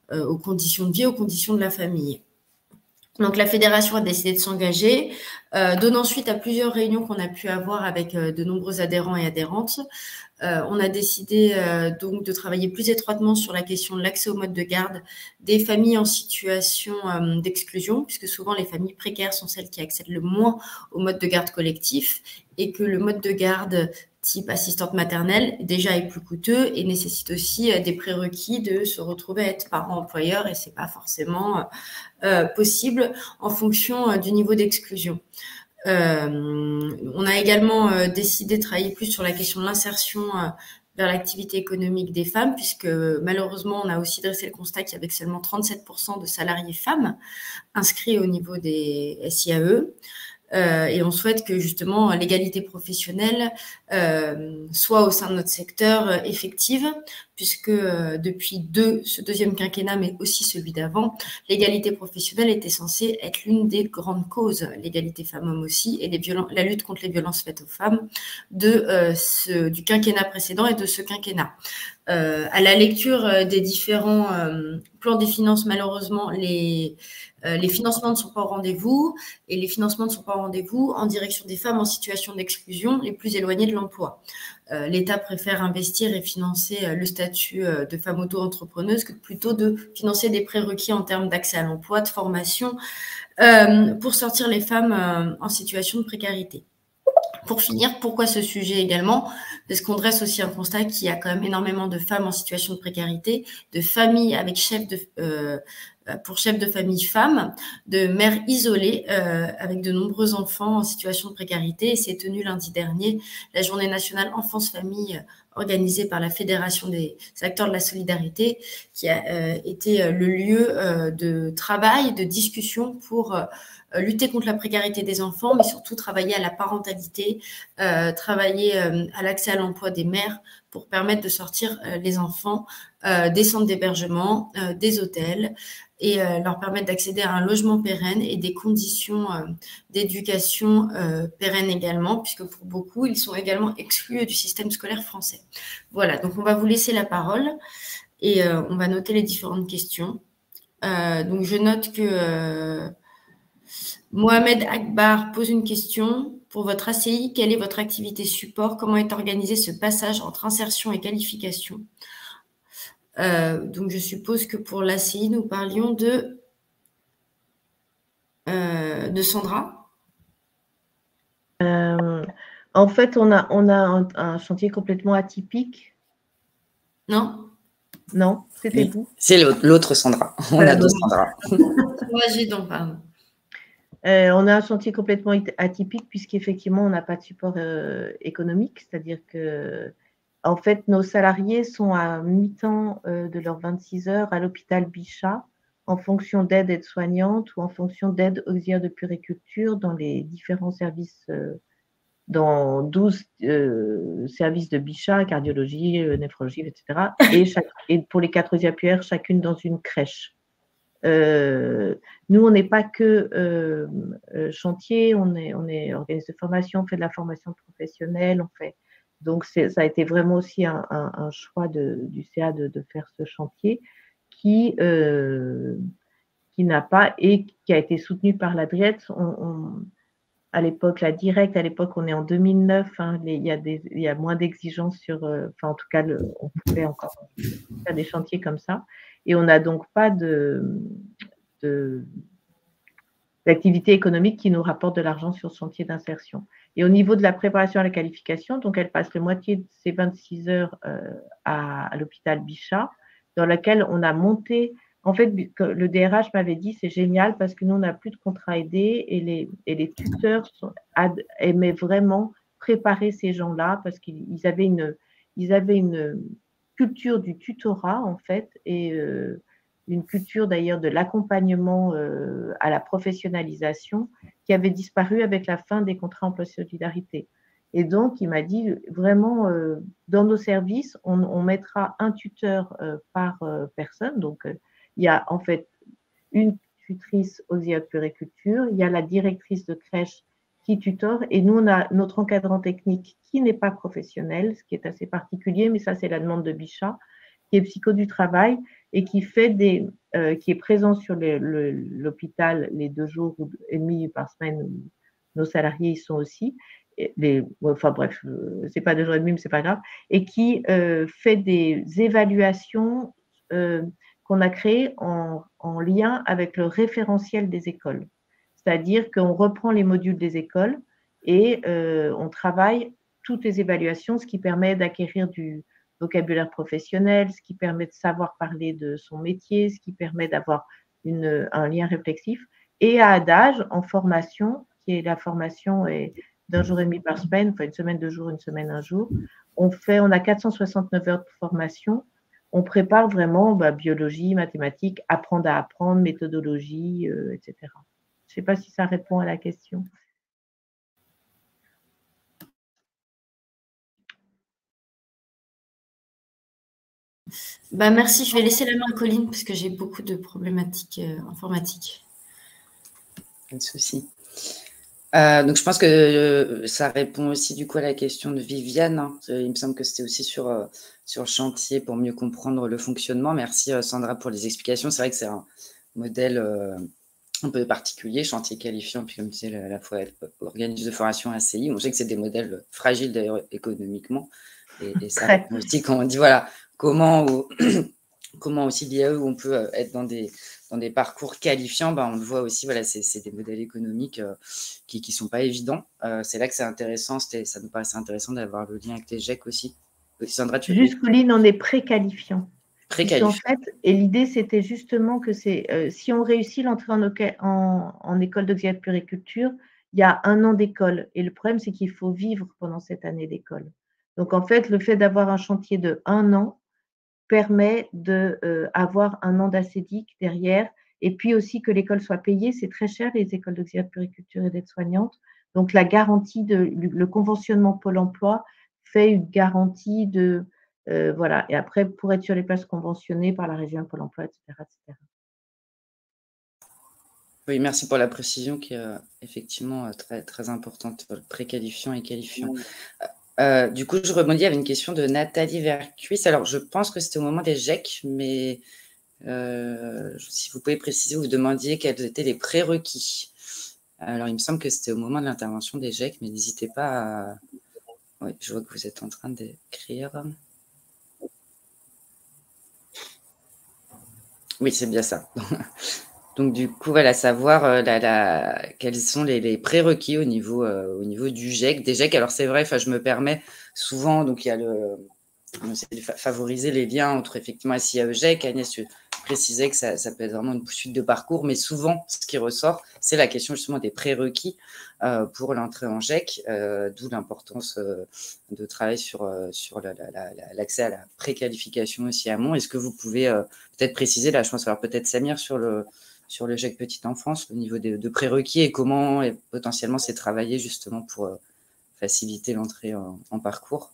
aux conditions de vie, aux conditions de la famille. Donc, la fédération a décidé de s'engager, donnant suite à plusieurs réunions qu'on a pu avoir avec de nombreux adhérents et adhérentes. On a décidé donc de travailler plus étroitement sur la question de l'accès au mode de garde des familles en situation d'exclusion, puisque souvent les familles précaires sont celles qui accèdent le moins au mode de garde collectif, et que le mode de garde type assistante maternelle, déjà est plus coûteux et nécessite aussi des prérequis de se retrouver à être parent-employeur, et ce n'est pas forcément possible en fonction du niveau d'exclusion. On a également décidé de travailler plus sur la question de l'insertion vers l'activité économique des femmes, puisque malheureusement, on a aussi dressé le constat qu'il y avait seulement 37% de salariés femmes inscrits au niveau des SIAE. Et on souhaite que justement l'égalité professionnelle soit au sein de notre secteur effective, puisque depuis ce deuxième quinquennat, mais aussi celui d'avant, l'égalité professionnelle était censée être l'une des grandes causes, l'égalité femmes-hommes aussi, et la lutte contre les violences faites aux femmes du quinquennat précédent et de ce quinquennat. À la lecture des différents plans des finances, malheureusement, les financements ne sont pas au rendez-vous, et les financements ne sont pas au rendez-vous en direction des femmes en situation d'exclusion les plus éloignées de l'emploi. L'État préfère investir et financer le statut de femme auto-entrepreneuse que plutôt de financer des prérequis en termes d'accès à l'emploi, de formation, pour sortir les femmes en situation de précarité. Pour finir, pourquoi ce sujet également? Parce qu'on dresse aussi un constat qu'il y a quand même énormément de femmes en situation de précarité, de familles avec pour chef de famille femmes, de mères isolées avec de nombreux enfants en situation de précarité. Et c'est tenu lundi dernier la Journée nationale enfance-famille organisée par la Fédération des acteurs de la solidarité, qui a été le lieu de travail, de discussion pour lutter contre la précarité des enfants, mais surtout travailler à la parentalité, travailler à l'accès à l'emploi des mères pour permettre de sortir les enfants des centres d'hébergement, des hôtels, et leur permettre d'accéder à un logement pérenne et des conditions d'éducation pérennes également, puisque pour beaucoup, ils sont également exclus du système scolaire français. Voilà, donc on va vous laisser la parole et on va noter les différentes questions. Donc je note que Mohamed Akbar pose une question. Pour votre ACI, quelle est votre activité support? Comment est organisé ce passage entre insertion et qualification? Donc, je suppose que pour l'ACI, nous parlions de Sandra. En fait, on a un chantier complètement atypique. Non? Non, c'était vous. C'est l'autre Sandra. On a deux Sandra. Donc, pardon. On a un chantier complètement atypique puisqu'effectivement, on n'a pas de support économique, c'est-à-dire que en fait, nos salariés sont à mi-temps de leurs 26 heures à l'hôpital Bichat en fonction d'aide aide-soignante ou en fonction d'aide auxiliaire de puériculture dans les différents services, dans 12 services de Bichat, cardiologie, néphrologie, etc. Et pour les 4 appuyaires, chacune dans une crèche. Nous, on n'est pas que chantier, on est organisme de formation, on fait de la formation professionnelle, on fait. Donc, ça a été vraiment aussi un choix du CA de faire ce chantier qui n'a pas et qui a été soutenu par la DRIET. À l'époque, la Direct, à l'époque, on est en 2009, hein, il y a moins d'exigences sur, enfin, en tout cas, on pouvait encore faire des chantiers comme ça. Et on n'a donc pas d'activité économique qui nous rapporte de l'argent sur ce chantier d'insertion. Et au niveau de la préparation à la qualification, donc elle passe la moitié de ses 26 heures à l'hôpital Bichat, dans laquelle on a monté. En fait, le DRH m'avait dit c'est génial parce que nous, on n'a plus de contrat aidé et les tuteurs aimaient vraiment préparer ces gens-là parce qu'ils avaient une culture du tutorat, en fait, et une culture d'ailleurs de l'accompagnement à la professionnalisation qui avait disparu avec la fin des contrats emploi solidarité. Et donc, il m'a dit vraiment, dans nos services, on mettra un tuteur par personne. Donc, il y a en fait une tutrice auxiliaire de puériculture, il y a la directrice de crèche qui tutore, et nous, on a notre encadrant technique qui n'est pas professionnel, ce qui est assez particulier, mais ça, c'est la demande de Bichat, qui est psycho du travail et qui est présent sur l'hôpital les 2 jours et demi par semaine où nos salariés y sont aussi. Enfin bref, c'est pas 2 jours et demi, mais c'est pas grave. Et qui fait des évaluations qu'on a créées en lien avec le référentiel des écoles. C'est-à-dire qu'on reprend les modules des écoles et on travaille toutes les évaluations, ce qui permet d'acquérir du vocabulaire professionnel, ce qui permet de savoir parler de son métier, ce qui permet d'avoir un lien réflexif. Et à Adage, en formation, qui est la formation d'un jour et demi par semaine, enfin une semaine 2 jours, une semaine 1 jour. On a 469 heures de formation. On prépare vraiment biologie, mathématiques, apprendre à apprendre, méthodologie, etc. Je ne sais pas si ça répond à la question. Merci, je vais laisser la main à Colline parce que j'ai beaucoup de problématiques informatiques. Pas de souci. Donc, je pense que ça répond aussi du coup à la question de Viviane. Hein. Il me semble que c'était aussi sur le chantier pour mieux comprendre le fonctionnement. Merci Sandra pour les explications. C'est vrai que c'est un modèle un peu particulier, chantier qualifiant, puis comme disait à la fois organisme de formation ACI. On sait que c'est des modèles fragiles d'ailleurs économiquement. Et ça répond aussi quand on dit voilà, comment aussi l'IAE où on peut être dans des parcours qualifiants, on le voit aussi, voilà, c'est des modèles économiques qui ne sont pas évidents. C'est là que c'est intéressant, ça nous paraissait intéressant d'avoir le lien avec les GEC aussi. Sandra, tu Juste, Colline, on est préqualifiant. Préqualifiant. En fait, et l'idée, c'était justement que si on réussit l'entrée en école d'auxiliaire de puériculture, il y a 1 an d'école. Et le problème, c'est qu'il faut vivre pendant cette année d'école. Donc, en fait, le fait d'avoir un chantier de 1 an permet d'avoir 1 an d'ACEDIC derrière, et puis aussi que l'école soit payée. C'est très cher, les écoles d'auxiliaire de puériculture et d'aide-soignante. Donc, la garantie le conventionnement Pôle emploi fait une garantie de… voilà. Et après, pour être sur les places conventionnées par la région Pôle emploi, etc., etc. Oui, merci pour la précision qui est effectivement très, très importante, préqualifiant et qualifiant. Du coup, je rebondis avec une question de Nathalie Vercuis. Alors, je pense que c'était au moment des GEC, mais si vous pouvez préciser, vous demandiez quels étaient les prérequis. Alors, il me semble que c'était au moment de l'intervention des GEC, mais n'hésitez pas à… Oui, je vois que vous êtes en train d'écrire. Oui, c'est bien ça. Donc, du coup, voilà, savoir quels sont les prérequis au niveau du GEC, des GEC. Alors, c'est vrai, je me permets souvent, donc il y a favoriser les liens entre effectivement SIAE GEC. Agnès, tu précisais que ça peut être vraiment une suite de parcours, mais souvent, ce qui ressort, c'est la question justement des prérequis pour l'entrée en GEC, d'où l'importance de travailler sur l'accès à la préqualification aussi amont. Est-ce que vous pouvez peut-être préciser, là, je pense alors peut-être Samir, sur le GEC Petite Enfance, au niveau de prérequis et comment potentiellement c'est travaillé justement pour faciliter l'entrée en parcours?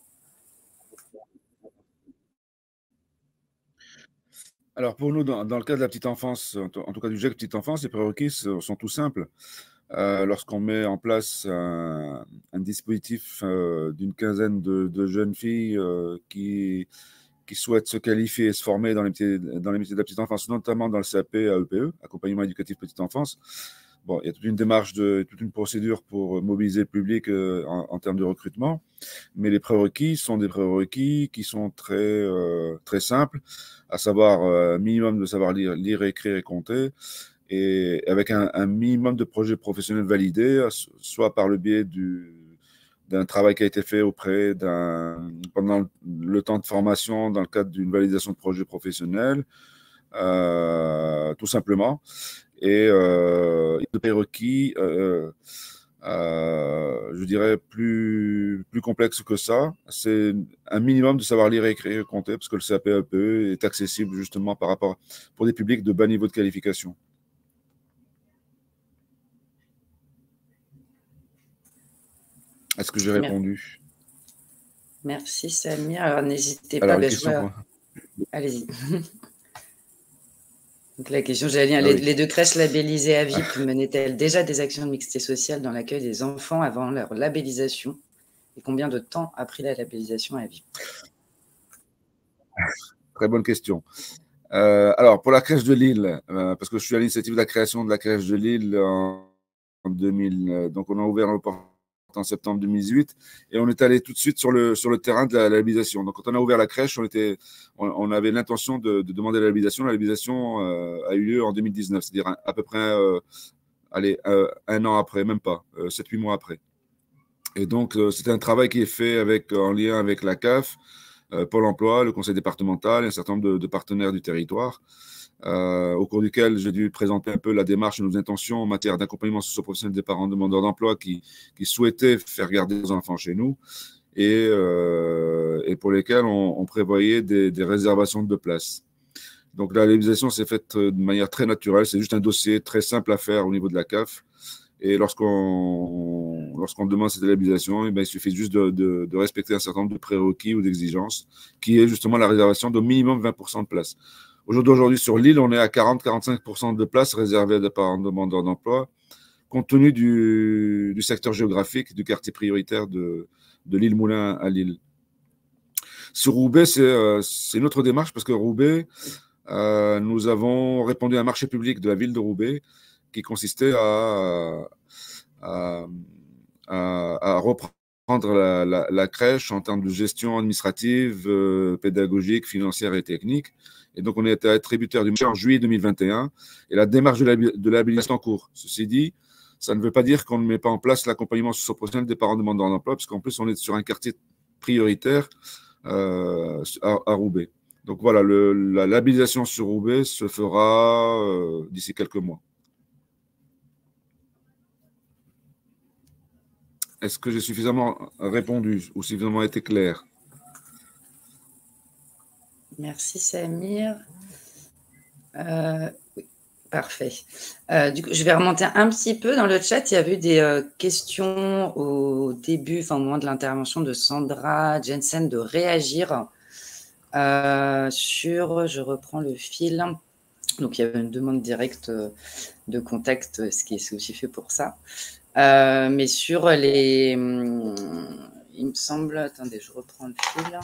Alors pour nous, dans le cas de la petite enfance, en tout cas du GEC Petite Enfance, les prérequis sont tout simples. Lorsqu'on met en place un dispositif d'une quinzaine de jeunes filles qui souhaitent se qualifier et se former dans les métiers de la petite enfance, notamment dans le CAP AEPE, accompagnement éducatif petite enfance. Bon, il y a toute une démarche, toute une procédure pour mobiliser le public en termes de recrutement, mais les prérequis sont des prérequis qui sont très, très simples, à savoir minimum de savoir lire, écrire et compter, et avec un minimum de projets professionnels validés, soit par le biais d'un travail qui a été fait pendant le temps de formation dans le cadre d'une validation de projet professionnel, tout simplement. Et de prérequis, je dirais, plus complexe que ça. C'est un minimum de savoir lire, écrire et compter, parce que le CAP-AEPE est accessible justement pour des publics de bas niveau de qualification. Est-ce que j'ai répondu? Merci Samir. Alors n'hésitez pas. Allez-y. Donc la question, j'allais dire, les 2 crèches labellisées à VIP menaient-elles déjà des actions de mixité sociale dans l'accueil des enfants avant leur labellisation? Et combien de temps a pris la labellisation à VIP? Très bonne question. Alors, pour la crèche de Lille, parce que je suis à l'initiative de la création de la crèche de Lille en 2000, donc on a ouvert le porte en septembre 2018 et on est allé tout de suite sur le terrain de la labellisation. Donc, quand on a ouvert la crèche, on avait l'intention de demander la labellisation. La labellisation a eu lieu en 2019, c'est-à-dire à peu près 1 an après, même pas, 7-8 mois après. Et donc, c'était un travail qui est fait en lien avec la CAF, Pôle emploi, le conseil départemental et un certain nombre de partenaires du territoire. au cours duquel j'ai dû présenter un peu la démarche et nos intentions en matière d'accompagnement socio-professionnel des parents demandeurs d'emploi qui souhaitaient faire garder leurs enfants chez nous et pour lesquels on prévoyait des réservations de places. Donc la labellisation s'est faite de manière très naturelle, c'est juste un dossier très simple à faire au niveau de la CAF. Et lorsqu'on demande cette labellisation, il suffit juste de respecter un certain nombre de prérequis ou d'exigences, qui est justement la réservation d'au minimum 20% de places. Aujourd'hui, sur l'île, on est à 40-45% de places réservées à des parents demandeurs d'emploi, compte tenu du secteur géographique, du quartier prioritaire de l'île Moulin à Lille. Sur Roubaix, c'est une autre démarche parce que Roubaix, nous avons répondu à un marché public de la ville de Roubaix qui consistait à reprendre la crèche en termes de gestion administrative, pédagogique, financière et technique. Et donc, on a été attributaire du marché en juillet 2021 et la démarche de l'habilitation est en cours. Ceci dit, ça ne veut pas dire qu'on ne met pas en place l'accompagnement socio-professionnel des parents demandeurs d'emploi, parce qu'en plus, on est sur un quartier prioritaire à Roubaix. Donc voilà, la labellisation sur Roubaix se fera d'ici quelques mois. Est-ce que j'ai suffisamment répondu ou suffisamment été clair? Merci Samir. Oui, parfait. Du coup, je vais remonter un petit peu dans le chat. Il y avait eu des questions au début, au moment de l'intervention de Sandra Jensen de réagir je reprends le fil. Donc, il y avait une demande directe de contact, ce qui est aussi fait pour ça. Mais sur les... il me semble... Attendez, je reprends le fil.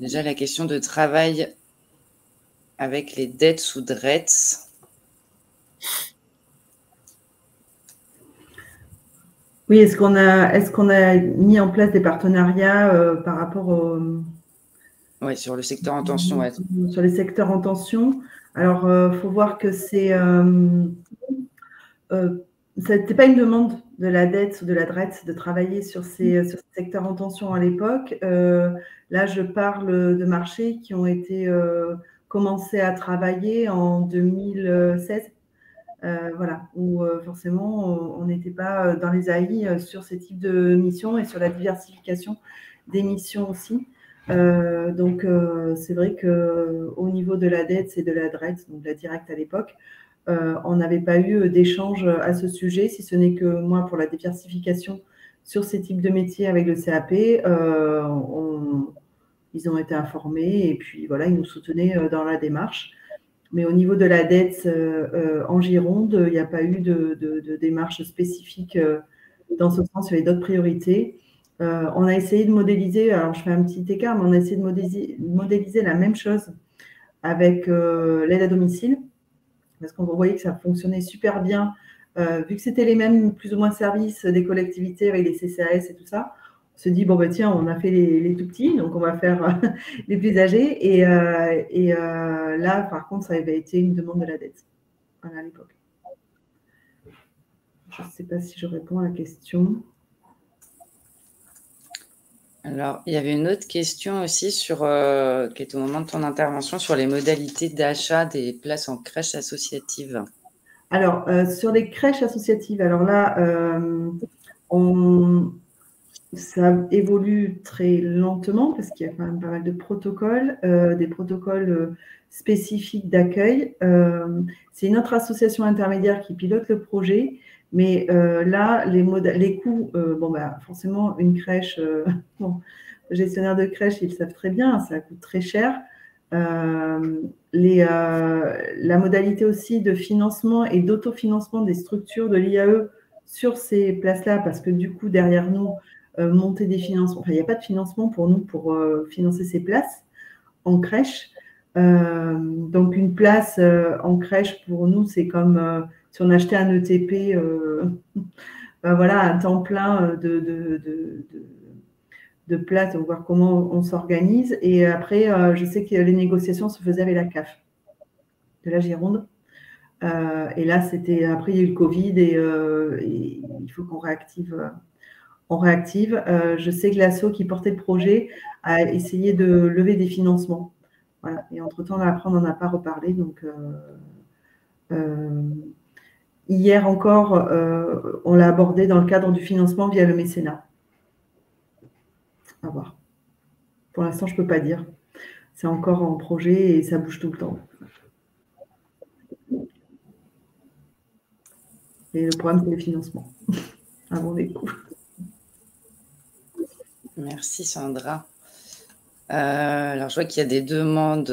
Déjà, la question de travail avec les DETS ou DRETS. Oui, est-ce qu'on a mis en place des partenariats par rapport au... Oui, sur le secteur en tension. Ouais. Sur les secteurs en tension. Alors, faut voir que c'est... ça n'était pas une demande de la DETS ou de la DRETS de travailler sur ces secteurs en tension à l'époque. Là, je parle de marchés qui ont été commencés à travailler en 2016. Voilà, où forcément, on n'était pas dans les AI sur ces types de missions et sur la diversification des missions aussi. Donc, c'est vrai qu'au niveau de la DETS et de la DRETS, donc la directe à l'époque, on n'avait pas eu d'échange à ce sujet, si ce n'est que moi, pour la diversification sur ces types de métiers avec le CAP, ils ont été informés et puis voilà, ils nous soutenaient dans la démarche. Mais au niveau de la DETS en Gironde, il n'y a pas eu de démarche spécifique dans ce sens, il y avait d'autres priorités. On a essayé de modéliser, alors je fais un petit écart, mais on a essayé de modéliser la même chose avec l'aide à domicile, parce qu'on voyait que ça fonctionnait super bien, vu que c'était les mêmes plus ou moins services des collectivités avec les CCAS et tout ça. On se dit, bon, bah, tiens, on a fait les tout petits, donc on va faire les plus âgés. Et là, par contre, ça avait été une demande de la dette à l'époque. Je ne sais pas si je réponds à la question. Alors, il y avait une autre question aussi qui est au moment de ton intervention sur les modalités d'achat des places en crèche associative. Alors, sur les crèches associatives, alors là, ça évolue très lentement parce qu'il y a quand même pas mal de protocoles, des protocoles spécifiques d'accueil. C'est une autre association intermédiaire qui pilote le projet. Mais là, les coûts, forcément, une crèche, le gestionnaire de crèche, ils le savent très bien, ça coûte très cher. La modalité aussi de financement et d'autofinancement des structures de l'IAE sur ces places-là, parce que du coup, derrière nous, monter des financements, il n'y a pas de financement pour nous pour financer ces places en crèche. Donc, une place en crèche, pour nous, c'est comme... si on achetait un ETP, voilà, un temps plein de place, donc voir comment on s'organise. Et après, je sais que les négociations se faisaient avec la CAF de la Gironde. Et là, après, il y a eu le Covid et il faut qu'on réactive. On réactive. Je sais que l'asso qui portait le projet a essayé de lever des financements Voilà. Et entre-temps, après, on n'en a pas reparlé. Donc, hier encore, on l'a abordé dans le cadre du financement via le mécénat. À voir. Pour l'instant, je ne peux pas dire. C'est encore en projet et ça bouge tout le temps. Et le problème, c'est le financement. Avant les coûts. Merci Sandra. Alors, je vois qu'il y a des demandes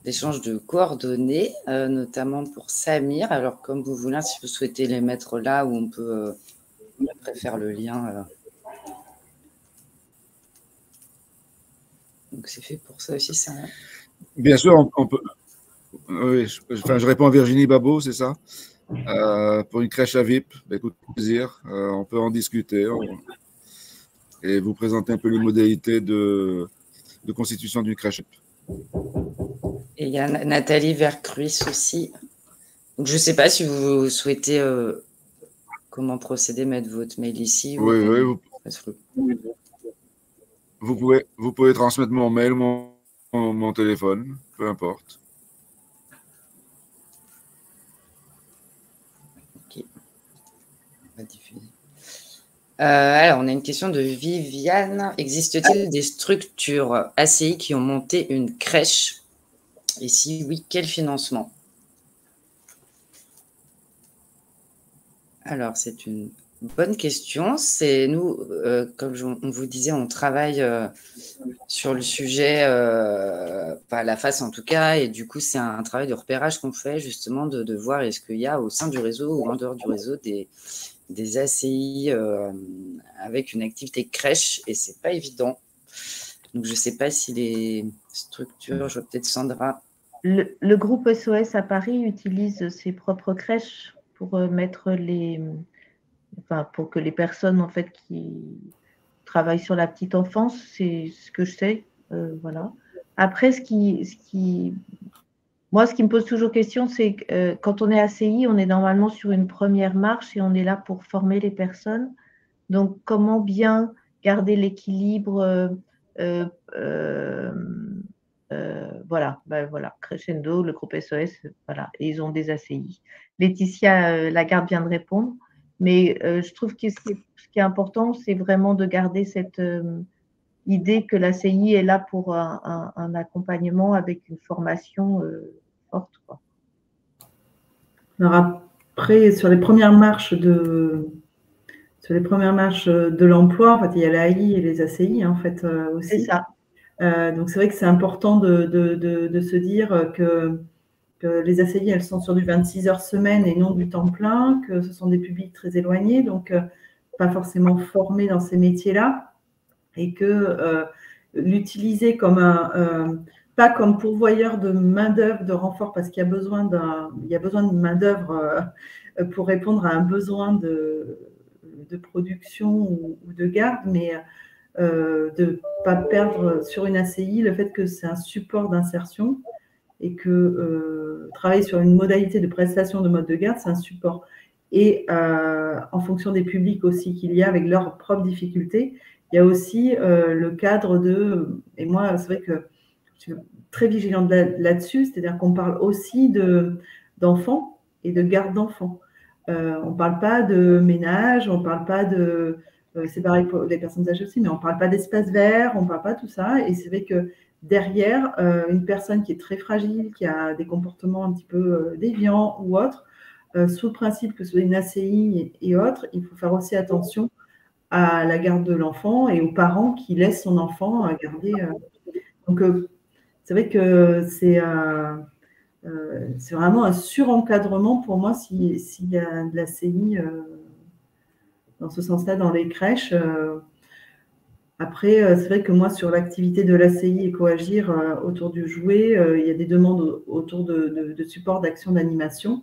d'échange de coordonnées, notamment pour Samir. Alors, comme vous voulez, si vous souhaitez les mettre là, où on peut après faire le lien. Donc, c'est fait pour ça aussi, ça. Bien sûr, on peut. Oui, je réponds à Virginie Babot, c'est ça? Pour une crèche à VIP, écoute, plaisir. On peut en discuter et vous présenter un peu les modalités de constitution d'une crèche. Et il y a Nathalie Vercruis aussi. Donc, je ne sais pas si vous souhaitez comment procéder, mettre votre mail ici. Oui, vous pouvez transmettre mon mail, mon téléphone, peu importe. Ok. On va diffuser. Alors, on a une question de Viviane. Existe-t-il des structures ACI qui ont monté une crèche? Et si oui, quel financement? Alors, c'est une bonne question. C'est nous, comme on vous disait, on travaille sur le sujet, à la face en tout cas, et du coup, c'est un travail de repérage qu'on fait justement de voir est-ce qu'il y a au sein du réseau ou en dehors du réseau des ACI avec une activité crèche, et c'est pas évident. Donc, je ne sais pas si les structures, je vois peut-être Sandra. Le groupe SOS à Paris utilise ses propres crèches pour mettre pour que les personnes en fait qui travaillent sur la petite enfance, c'est ce que je sais, voilà. Après, moi, ce qui me pose toujours question, c'est que quand on est ACI, on est normalement sur une première marche et on est là pour former les personnes. Donc, comment bien garder l'équilibre voilà, Crescendo, le groupe SOS, voilà, et ils ont des ACI. Laetitia Lagarde vient de répondre, mais je trouve que ce qui est important, c'est vraiment de garder cette idée que l'ACI est là pour un accompagnement avec une formation forte, quoi. Alors après, sur les premières marches de l'emploi, en fait, il y a l'AI et les ACI, en fait, aussi. C'est ça. Donc, c'est vrai que c'est important de se dire que les ACI, elles sont sur du 26 heures semaine et non du temps plein, que ce sont des publics très éloignés, donc pas forcément formés dans ces métiers-là, et que l'utiliser comme pas comme pourvoyeur de main-d'œuvre, de renfort, parce qu'il y a besoin de main-d'œuvre pour répondre à un besoin de production ou de garde, mais de ne pas perdre sur une ACI le fait que c'est un support d'insertion et que travailler sur une modalité de prestation de mode de garde, c'est un support. Et en fonction des publics aussi qu'il y a avec leurs propres difficultés, il y a aussi le cadre de… Et moi, c'est vrai que je suis très vigilante là-dessus, c'est-à-dire qu'on parle aussi d'enfants et de garde d'enfants. On ne parle pas de ménage, on ne parle pas de… c'est pareil pour les personnes âgées aussi, mais on ne parle pas d'espace vert, on ne parle pas de tout ça. Et c'est vrai que derrière, une personne qui est très fragile, qui a des comportements un petit peu déviants ou autres, sous le principe que ce soit une ACI et autres, il faut faire aussi attention à la garde de l'enfant et aux parents qui laissent son enfant garder. Donc, c'est vrai que c'est vraiment un surencadrement pour moi s'il y a de l'ACI dans ce sens-là dans les crèches. Après, c'est vrai que moi, sur l'activité de l'ACI et Coagir autour du jouet, il y a des demandes autour de support d'action d'animation.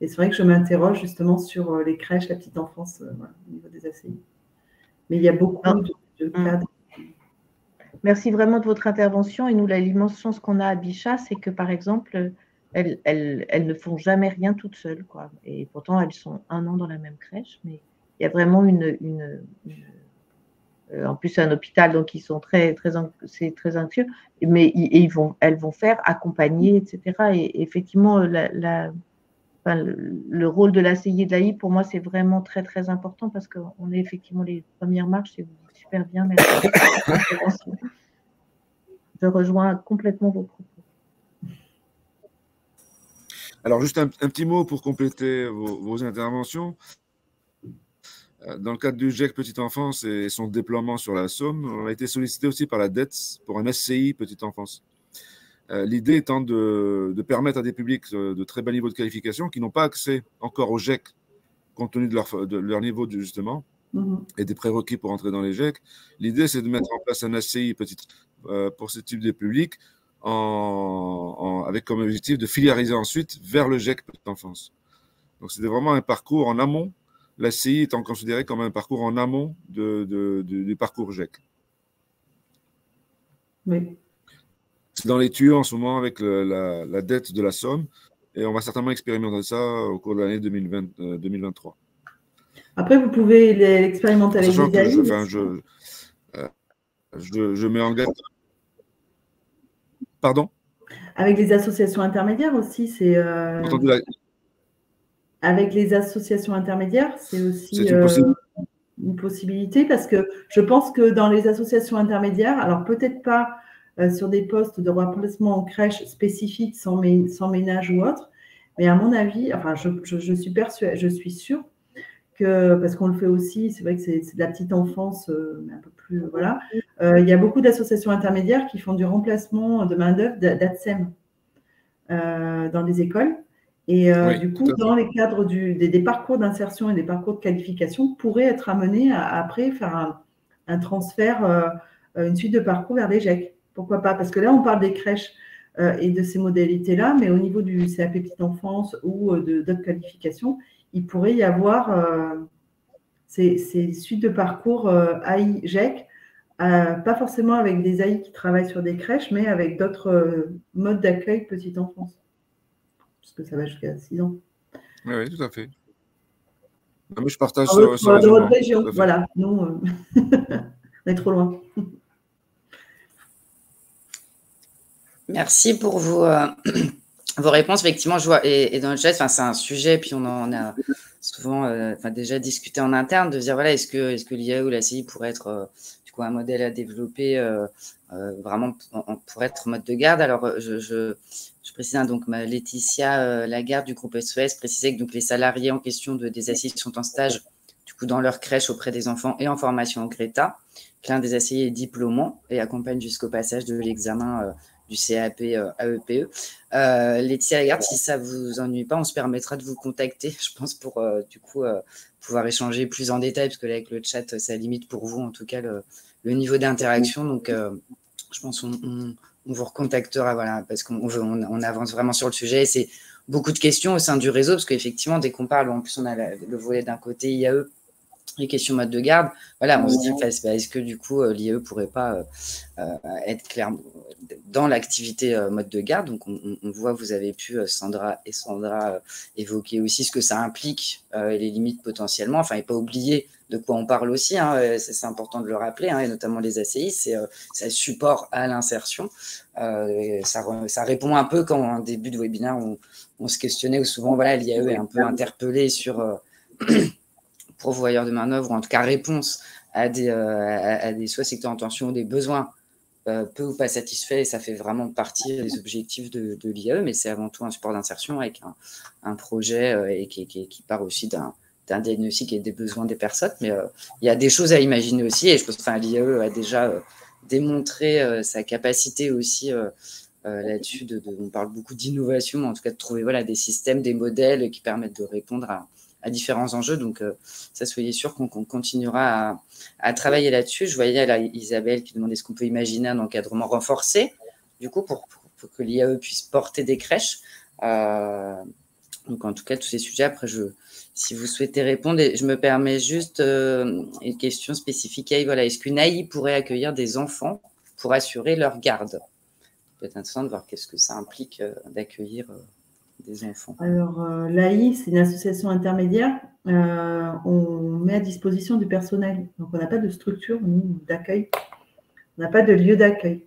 Et c'est vrai que je m'interroge justement sur les crèches, la petite enfance au niveau des ACI. Mais il y a beaucoup de cadres. Merci vraiment de votre intervention. Et nous, l'immense chance qu'on a à Bichat, c'est que, par exemple, elles ne font jamais rien toutes seules, quoi. Et pourtant, elles sont 1 an dans la même crèche, mais il y a vraiment En plus, c'est un hôpital, donc ils sont c'est très anxieux, mais elles vont faire accompagner, etc. Et effectivement, le rôle de l'ACI et de l'AI, pour moi, c'est vraiment très, très important parce qu'on est effectivement les premières marches et vous dites super bien, merci. Je rejoins complètement vos propos. Alors, juste un petit mot pour compléter vos interventions. Dans le cadre du GEC Petite Enfance et son déploiement sur la Somme, on a été sollicité aussi par la DETS pour un SCI Petite Enfance. L'idée étant de permettre à des publics de très bas niveau de qualification qui n'ont pas accès encore au GEC, compte tenu de leur niveau justement, et des prérequis pour entrer dans les GEC. L'idée, c'est de mettre en place un SCI pour ce type de public, avec comme objectif de filiariser ensuite vers le GEC Petite Enfance. Donc, c'était vraiment un parcours en amont, l'ACI étant considéré comme un parcours en amont du parcours GEC. Oui. C'est dans les tuyaux en ce moment avec la dette de la Somme, et on va certainement expérimenter ça au cours de l'année 2023. Après, vous pouvez l'expérimenter avec des amis. Je mets en garde. Pardon? Avec les associations intermédiaires aussi, c'est. Avec les associations intermédiaires, c'est aussi une possibilité parce que je pense que dans les associations intermédiaires, alors peut-être pas sur des postes de remplacement en crèche spécifiques sans ménage ou autre, mais à mon avis, enfin, je suis sûre que, parce qu'on le fait aussi, c'est vrai que c'est de la petite enfance, mais un peu plus, voilà. Il y a beaucoup d'associations intermédiaires qui font du remplacement de main-d'œuvre d'ATSEM dans les écoles. Et oui, du coup, dans les cadres des parcours d'insertion et des parcours de qualification, pourraient être amenés à après faire un transfert, une suite de parcours vers les GEC. Pourquoi pas? Parce que là, on parle des crèches et de ces modalités-là, mais au niveau du CAP petite enfance ou d'autres qualifications, il pourrait y avoir ces suites de parcours AI, GEC, pas forcément avec des AI qui travaillent sur des crèches, mais avec d'autres modes d'accueil petite enfance. Parce que ça va jusqu'à 6 ans. Oui, oui, tout à fait. Non, mais je partage dans votre région, voilà. Nous, on est trop loin. Merci pour vos réponses. Effectivement, je vois, et dans le chat, c'est un sujet, puis on en a souvent déjà discuté en interne, de dire, voilà, est-ce que l'IAE ou l'ACI pourrait être du coup un modèle à développer vraiment pour être mode de garde. Alors, je précise, donc Laetitia Lagarde du groupe SOS précisait que donc, les salariés en question des ACI sont en stage du coup dans leur crèche auprès des enfants et en formation au Greta. L'un des ACI est diplômant et accompagne jusqu'au passage de l'examen du CAP AEPE. Laetitia Lagarde, si ça ne vous ennuie pas, on se permettra de vous contacter, je pense, pour du coup pouvoir échanger plus en détail, parce que là, avec le chat, ça limite pour vous, en tout cas, le niveau d'interaction. Donc, je pense qu'on vous recontactera, voilà, parce qu'on avance vraiment sur le sujet. C'est beaucoup de questions au sein du réseau, parce qu'effectivement, dès qu'on parle, en plus, on a le volet d'un côté IAE, les questions mode de garde, voilà, on se dit, est-ce que du coup, l'IAE ne pourrait pas être clairement dans l'activité mode de garde? Donc, on voit, vous avez pu, Sandra, évoquer aussi ce que ça implique et les limites potentiellement. Enfin, et pas oublier de quoi on parle aussi, hein, c'est important de le rappeler, hein, et notamment les ACI, c'est support à l'insertion. Ça répond un peu quand, en début de webinaire, on se questionnait, où souvent, voilà, l'IAE est un peu interpellée sur pourvoyeur de main-d'œuvre, ou en tout cas réponse à des soit secteurs en tension ou des besoins peu ou pas satisfaits, et ça fait vraiment partie des objectifs de l'IAE, mais c'est avant tout un support d'insertion avec un projet et qui part aussi d'un diagnostic et des besoins des personnes, mais il y a des choses à imaginer aussi, et je pense que l'IAE a déjà démontré sa capacité aussi là-dessus, on parle beaucoup d'innovation, mais en tout cas de trouver des systèmes, des modèles qui permettent de répondre à différents enjeux. Donc, ça, soyez sûr qu'on continuera à travailler là-dessus. Je voyais là Isabelle qui demandait ce qu'on peut imaginer un encadrement renforcé, du coup, pour que l'IAE puisse porter des crèches. Donc, en tout cas, tous ces sujets, après, si vous souhaitez répondre, et je me permets juste une question spécifique. Voilà, est-ce qu'une AI pourrait accueillir des enfants pour assurer leur garde? Peut-être intéressant de voir qu'est-ce que ça implique d'accueillir des enfants. Alors, l'AI, c'est une association intermédiaire on met à disposition du personnel. Donc, on n'a pas de structure, nous, d'accueil. On n'a pas de lieu d'accueil.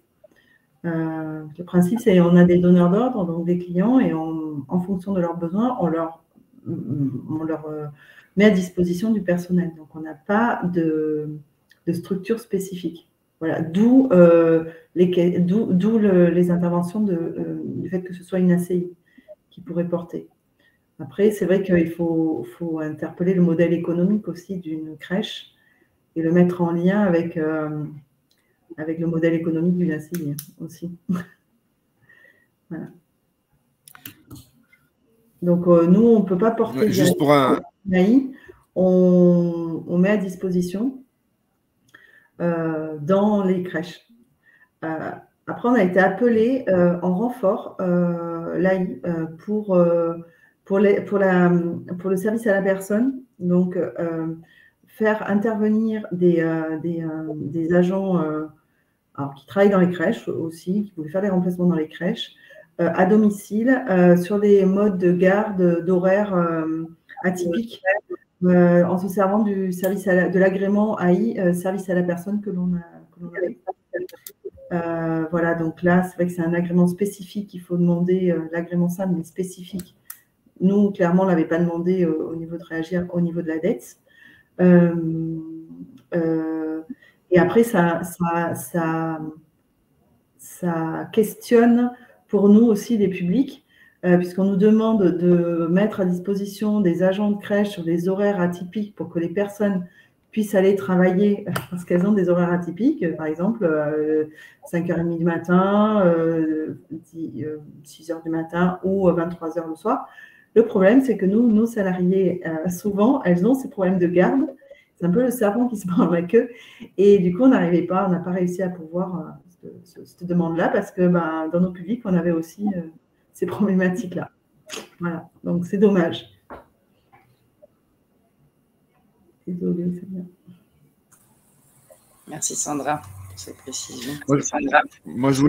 Le principe, c'est on a des donneurs d'ordre, donc des clients, et en fonction de leurs besoins, on leur met à disposition du personnel. Donc, on n'a pas de structure spécifique. Voilà, d'où les interventions du fait que ce soit une ACI qui pourrait porter. Après, c'est vrai qu'il faut interpeller le modèle économique aussi d'une crèche et le mettre en lien avec le modèle économique d'une ACI aussi. Voilà. Donc, nous, on ne peut pas porter juste pour un ACI, on met à disposition dans les crèches. Après, on a été appelé en renfort l'AI pour le service à la personne, donc faire intervenir des agents qui travaillent dans les crèches aussi, qui pouvaient faire des remplacements dans les crèches, à domicile, sur des modes de garde, d'horaires atypiques, en se servant du service de l'agrément AI, service à la personne que l'on avait. Voilà, donc là, c'est vrai que c'est un agrément spécifique, il faut demander l'agrément simple, mais spécifique. Nous, clairement, on ne l'avait pas demandé au niveau de réagir, au niveau de la dette. Et après, ça questionne pour nous aussi des publics, puisqu'on nous demande de mettre à disposition des agents de crèche sur des horaires atypiques pour que les personnes puissent aller travailler parce qu'elles ont des horaires atypiques, par exemple 5h30 du matin, 6h du matin ou 23h le soir. Le problème, c'est que nos salariés, souvent, elles ont ces problèmes de garde. C'est un peu le serpent qui se mord la queue. Et du coup, on n'a pas réussi à pourvoir cette demande-là parce que dans nos publics, on avait aussi ces problématiques-là. Voilà, donc c'est dommage. Désolée, c'est bien. Merci Sandra pour cette précision. Moi, je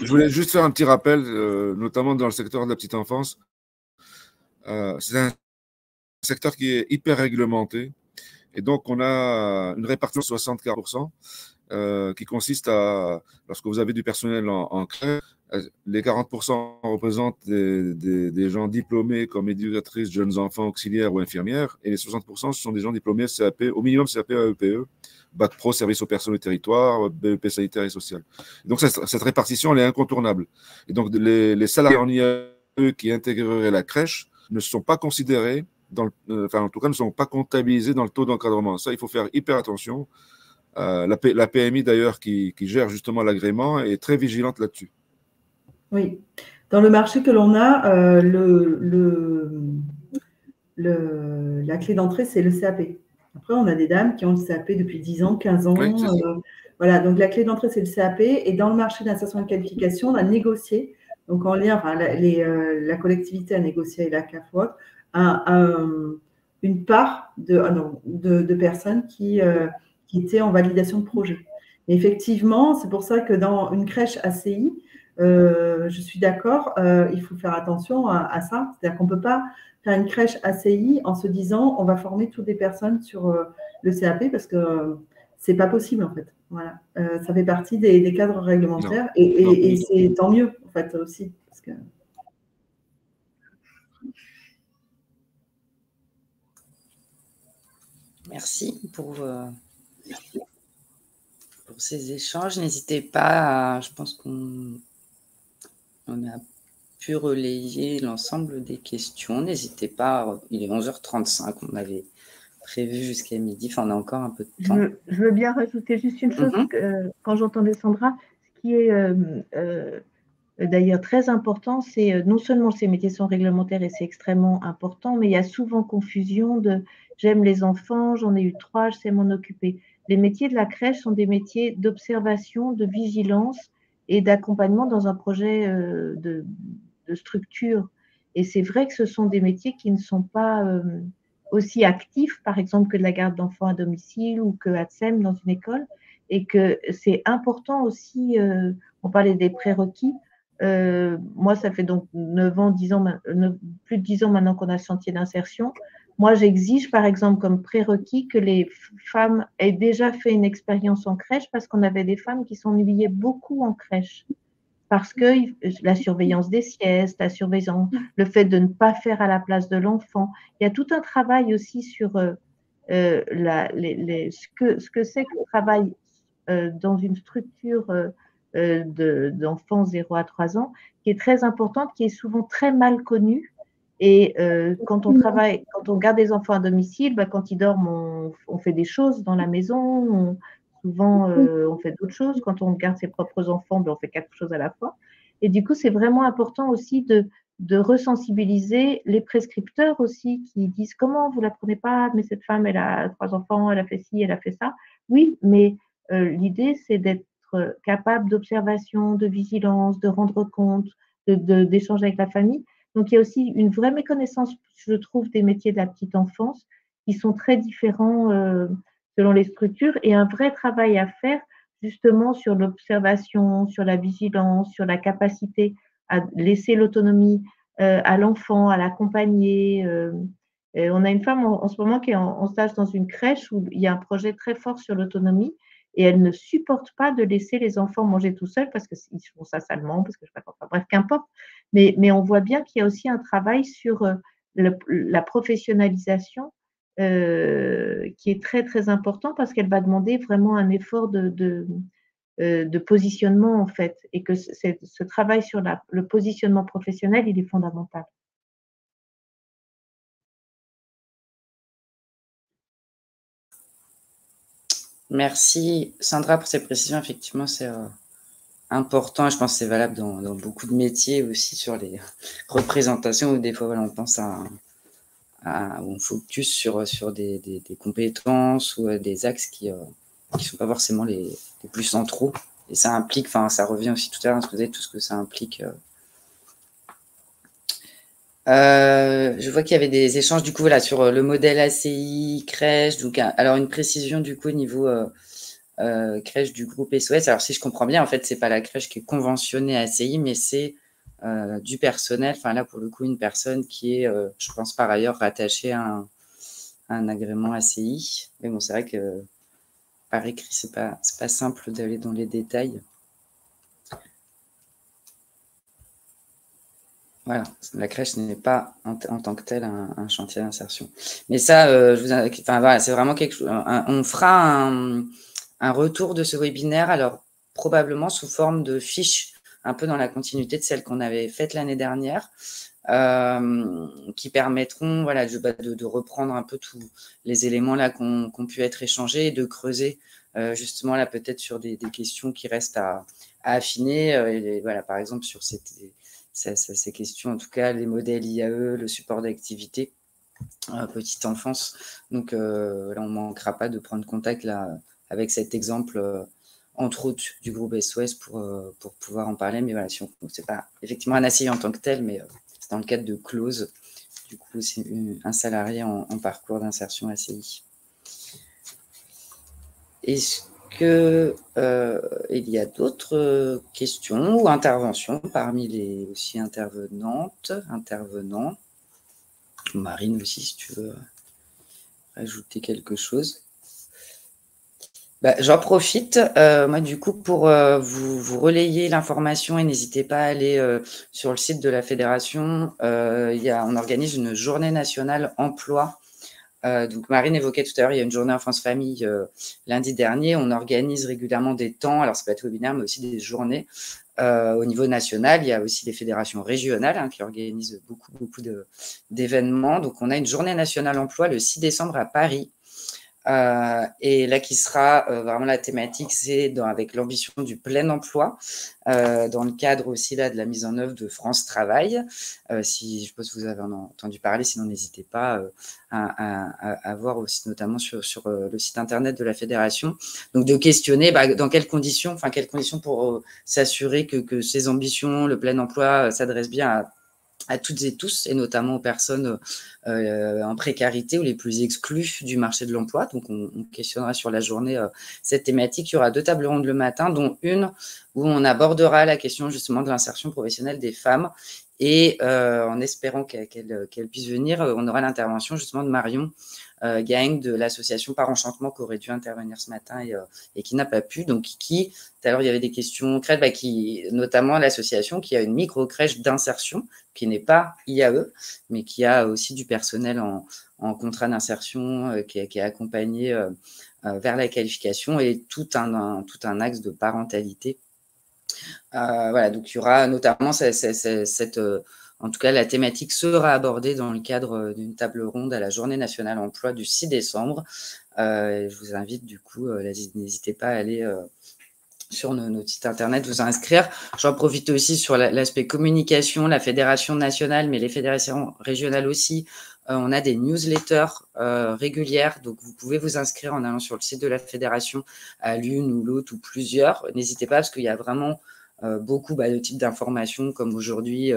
voulais juste faire un petit rappel, notamment dans le secteur de la petite enfance. C'est un secteur qui est hyper réglementé. Et donc, on a une répartition de 64% qui consiste à, lorsque vous avez du personnel en crèche, les 40% représentent des gens diplômés comme éducatrices, jeunes enfants, auxiliaires ou infirmières, et les 60%, ce sont des gens diplômés CAP, au minimum CAP AEPE, Bac Pro, service aux personnes et territoires, BEP sanitaire et social. Et donc, cette répartition, elle est incontournable. Et donc, les salariés en IAE qui intégreraient la crèche ne sont pas considérés, en tout cas, ne sont pas comptabilisés dans le taux d'encadrement. Ça, il faut faire hyper attention. La PMI, d'ailleurs, qui gère justement l'agrément, est très vigilante là-dessus. Oui. Dans le marché que l'on a, la clé d'entrée, c'est le CAP. Après, on a des dames qui ont le CAP depuis 10 ans, 15 ans. Oui, voilà, donc la clé d'entrée, c'est le CAP. Et dans le marché d'insertion et de qualification, on a négocié, donc en lien, la collectivité a négocié avec la CAFOC, une part de personnes qui étaient en validation de projet. Et effectivement, c'est pour ça que dans une crèche ACI, je suis d'accord, il faut faire attention à ça. C'est-à-dire qu'on ne peut pas faire une crèche ACI en se disant on va former toutes les personnes sur le CAP parce que ce n'est pas possible en fait. Voilà. Ça fait partie des cadres réglementaires et c'est tant mieux en fait aussi. Parce que... Merci pour ces échanges. N'hésitez pas, je pense qu'on a pu relayer l'ensemble des questions. N'hésitez pas, il est 11h35, on avait prévu jusqu'à midi, enfin on a encore un peu de temps. Je veux bien rajouter juste une chose, quand j'entendais Sandra, ce qui est d'ailleurs très important, c'est non seulement ces métiers sont réglementaires et c'est extrêmement important, mais il y a souvent confusion de j'aime les enfants, j'en ai eu 3, je sais m'en occuper. Les métiers de la crèche sont des métiers d'observation, de vigilance et d'accompagnement dans un projet de structure. Et c'est vrai que ce sont des métiers qui ne sont pas aussi actifs, par exemple, que de la garde d'enfants à domicile ou que ATSEM dans une école, et que c'est important aussi, on parlait des prérequis, Moi, ça fait donc 9 ans, 10 ans, plus de 10 ans maintenant qu'on a ce chantier d'insertion. Moi, j'exige, par exemple, comme prérequis que les femmes aient déjà fait une expérience en crèche parce qu'on avait des femmes qui s'ennuyaient beaucoup en crèche. Parce que la surveillance des siestes, la surveillance, le fait de ne pas faire à la place de l'enfant. Il y a tout un travail aussi sur ce que c'est que le travail dans une structure d'enfants 0 à 3 ans, qui est très importante, qui est souvent très mal connue. Et quand on travaille, quand on garde des enfants à domicile, bah, quand ils dorment, on fait des choses dans la maison, souvent on fait d'autres choses. Quand on garde ses propres enfants, bah, on fait quelque chose à la fois. Et du coup, c'est vraiment important aussi de resensibiliser les prescripteurs aussi qui disent comment vous la prenez pas, mais cette femme, elle a 3 enfants, elle a fait ci, elle a fait ça. Oui, mais l'idée, c'est d'être capable d'observation, de vigilance, de rendre compte, d'échanger avec la famille. Donc, il y a aussi une vraie méconnaissance, je trouve, des métiers de la petite enfance qui sont très différents selon les structures et un vrai travail à faire justement sur l'observation, sur la vigilance, sur la capacité à laisser l'autonomie à l'enfant, à l'accompagner. On a une femme en ce moment qui est en stage dans une crèche où il y a un projet très fort sur l'autonomie et elle ne supporte pas de laisser les enfants manger tout seuls parce qu'ils font ça salement, parce que je ne sais pas, enfin, bref, qu'importe. Mais on voit bien qu'il y a aussi un travail sur la professionnalisation qui est très, très important parce qu'elle va demander vraiment un effort de positionnement, en fait, et que ce travail sur le positionnement professionnel, il est fondamental. Merci Sandra pour ces précisions. Effectivement, c'est important. Je pense que c'est valable dans beaucoup de métiers aussi sur les représentations où des fois voilà, on pense on focus sur des compétences ou des axes qui ne sont pas forcément les plus centraux. Et ça implique, enfin ça revient aussi tout à l'heure, tout ce que ça implique. Je vois qu'il y avait des échanges du coup voilà, sur le modèle ACI, crèche. Donc, alors une précision du coup au niveau crèche du groupe SOS. Alors si je comprends bien, en fait, c'est pas la crèche qui est conventionnée ACI, mais c'est du personnel. Enfin là, pour le coup, une personne qui est, je pense par ailleurs, rattachée à un agrément ACI. Mais bon, c'est vrai que par écrit, c'est pas simple d'aller dans les détails. Voilà, la crèche n'est pas en tant que telle un chantier d'insertion. Mais ça, enfin, voilà, c'est vraiment quelque chose. On fera un retour de ce webinaire, alors probablement sous forme de fiches, un peu dans la continuité de celle qu'on avait faite l'année dernière, qui permettront voilà, de reprendre un peu tous les éléments là qu'on pu être échangés et de creuser justement là peut-être sur des questions qui restent à affiner. Et voilà, par exemple, sur ces questions, en tout cas, les modèles IAE, le support d'activité, petite enfance. Donc, là, on ne manquera pas de prendre contact là, avec cet exemple, entre autres, du groupe SOS pour pouvoir en parler. Mais voilà, ce n'est pas effectivement un ACI en tant que tel, mais c'est dans le cadre de clause. Du coup, c'est un salarié en parcours d'insertion ACI. Est-ce qu'il y a d'autres questions ou interventions parmi les aussi intervenantes, intervenants? Marine aussi, si tu veux ajouter quelque chose. J'en profite, moi, du coup, pour vous relayer l'information et n'hésitez pas à aller sur le site de la fédération. On organise une journée nationale emploi. Donc, Marine évoquait tout à l'heure, il y a une journée enfance famille lundi dernier. On organise régulièrement des temps, alors c'est pas tout webinaire, mais aussi des journées au niveau national. Il y a aussi les fédérations régionales qui organisent beaucoup d'événements. Donc, on a une journée nationale emploi le 6 décembre à Paris. Et là, qui sera vraiment la thématique, c'est avec l'ambition du plein emploi, dans le cadre aussi là de la mise en œuvre de France Travail. Si je pense que vous avez entendu parler, sinon n'hésitez pas à voir aussi, notamment sur le site internet de la fédération. Donc de questionner dans quelles conditions pour s'assurer que ces ambitions, le plein emploi, s'adresse bien à toutes et tous, et notamment aux personnes en précarité ou les plus exclues du marché de l'emploi. Donc, on questionnera sur la journée cette thématique. Il y aura 2 tables rondes le matin, dont une où on abordera la question justement de l'insertion professionnelle des femmes. Et en espérant qu'elle puisse venir, on aura l'intervention justement de Marion Gaeng de l'association Par Enchantement, qui aurait dû intervenir ce matin et qui n'a pas pu. Donc, tout à l'heure, il y avait des questions concrètes, notamment l'association qui a une micro-crèche d'insertion, qui n'est pas IAE, mais qui a aussi du personnel en contrat d'insertion, qui est accompagné vers la qualification et tout un axe de parentalité. Voilà, donc il y aura notamment en tout cas, la thématique sera abordée dans le cadre d'une table ronde à la Journée nationale emploi du 6 décembre. Je vous invite, du coup, n'hésitez pas à aller sur notre site internet, vous inscrire. J'en profite aussi sur l'aspect communication, la fédération nationale, mais les fédérations régionales aussi. On a des newsletters régulières, donc vous pouvez vous inscrire en allant sur le site de la fédération à l'une ou l'autre ou plusieurs. N'hésitez pas parce qu'il y a vraiment beaucoup de types d'informations comme aujourd'hui,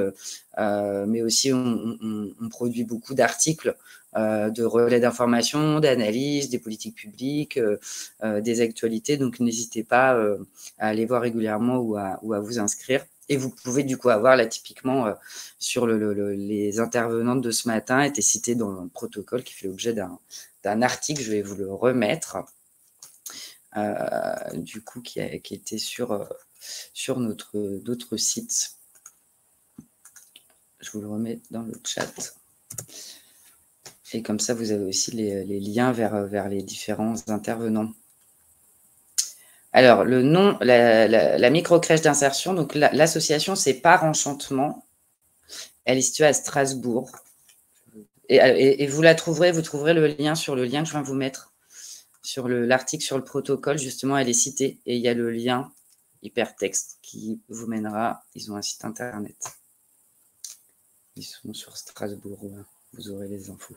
mais aussi on produit beaucoup d'articles, de relais d'informations, d'analyses, des politiques publiques, des actualités. Donc, n'hésitez pas à aller voir régulièrement ou à vous inscrire. Et vous pouvez du coup avoir, là, typiquement, sur les intervenantes de ce matin, étaient citées dans le protocole qui fait l'objet d'un article, je vais vous le remettre, du coup, qui était sur d'autres sites. Je vous le remets dans le chat. Et comme ça, vous avez aussi les liens vers les différents intervenants. Alors, le nom, la micro-crèche d'insertion, donc l'association, c'est Par Enchantement. Elle est située à Strasbourg. Et vous trouverez le lien sur le lien que je viens de vous mettre, sur l'article sur le protocole, justement, elle est citée. Et il y a le lien hypertexte qui vous mènera. Ils ont un site internet. Ils sont sur Strasbourg. Vous aurez les infos.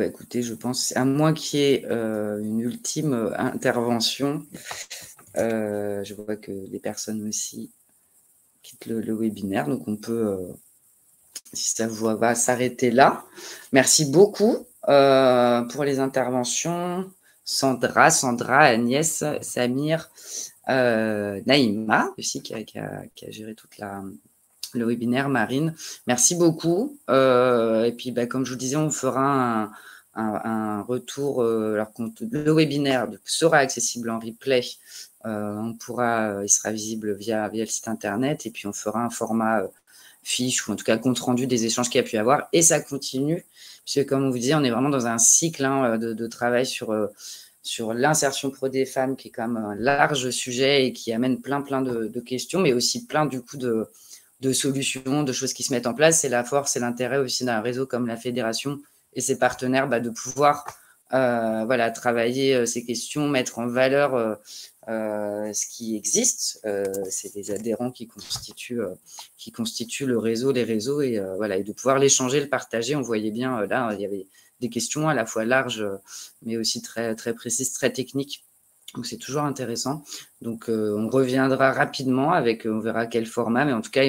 Écoutez, je pense, à moins qu'il y ait une ultime intervention, je vois que les personnes aussi quittent le webinaire, donc on peut, si ça vous va, s'arrêter là. Merci beaucoup pour les interventions. Sandra, Agnès, Samir, Naïma aussi qui a géré toute le webinaire, Marine. Merci beaucoup. Et puis, comme je vous disais, on fera un retour. Alors, le webinaire sera accessible en replay. Il sera visible via le site internet. Et puis, on fera un format fiche ou en tout cas compte rendu des échanges qu'il y a pu y avoir. Et ça continue, puisque comme on vous dit, on est vraiment dans un cycle de travail sur l'insertion pro des femmes, qui est quand même un large sujet et qui amène plein de questions, mais aussi plein du coup de solutions, de choses qui se mettent en place. C'est la force et l'intérêt aussi d'un réseau comme la Fédération et ses partenaires de pouvoir travailler ces questions, mettre en valeur ce qui existe. C'est les adhérents qui constituent le réseau, les réseaux, et de pouvoir l'échanger, le partager. On voyait bien, là, il y avait des questions à la fois larges, mais aussi très, très précises, très techniques. Donc, c'est toujours intéressant. Donc, on reviendra rapidement on verra quel format, mais en tout cas,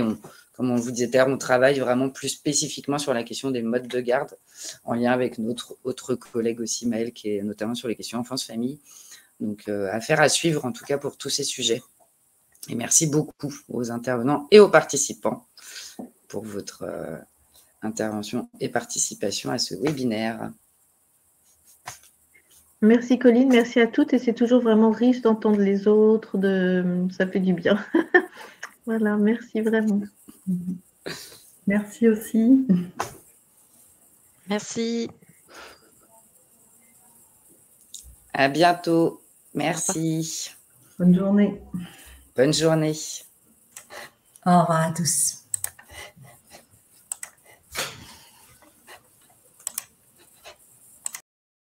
comme on vous disait tout à l'heure, on travaille vraiment plus spécifiquement sur la question des modes de garde, en lien avec notre autre collègue aussi, Maëlle, qui est notamment sur les questions enfance-famille. Donc, affaire à suivre, en tout cas, pour tous ces sujets. Et merci beaucoup aux intervenants et aux participants pour votre intervention et participation à ce webinaire. Merci Colline, merci à toutes, et c'est toujours vraiment riche d'entendre les autres, ça fait du bien. Voilà, merci vraiment. Merci aussi. Merci. À bientôt. Merci. Bonne journée. Bonne journée. Au revoir à tous.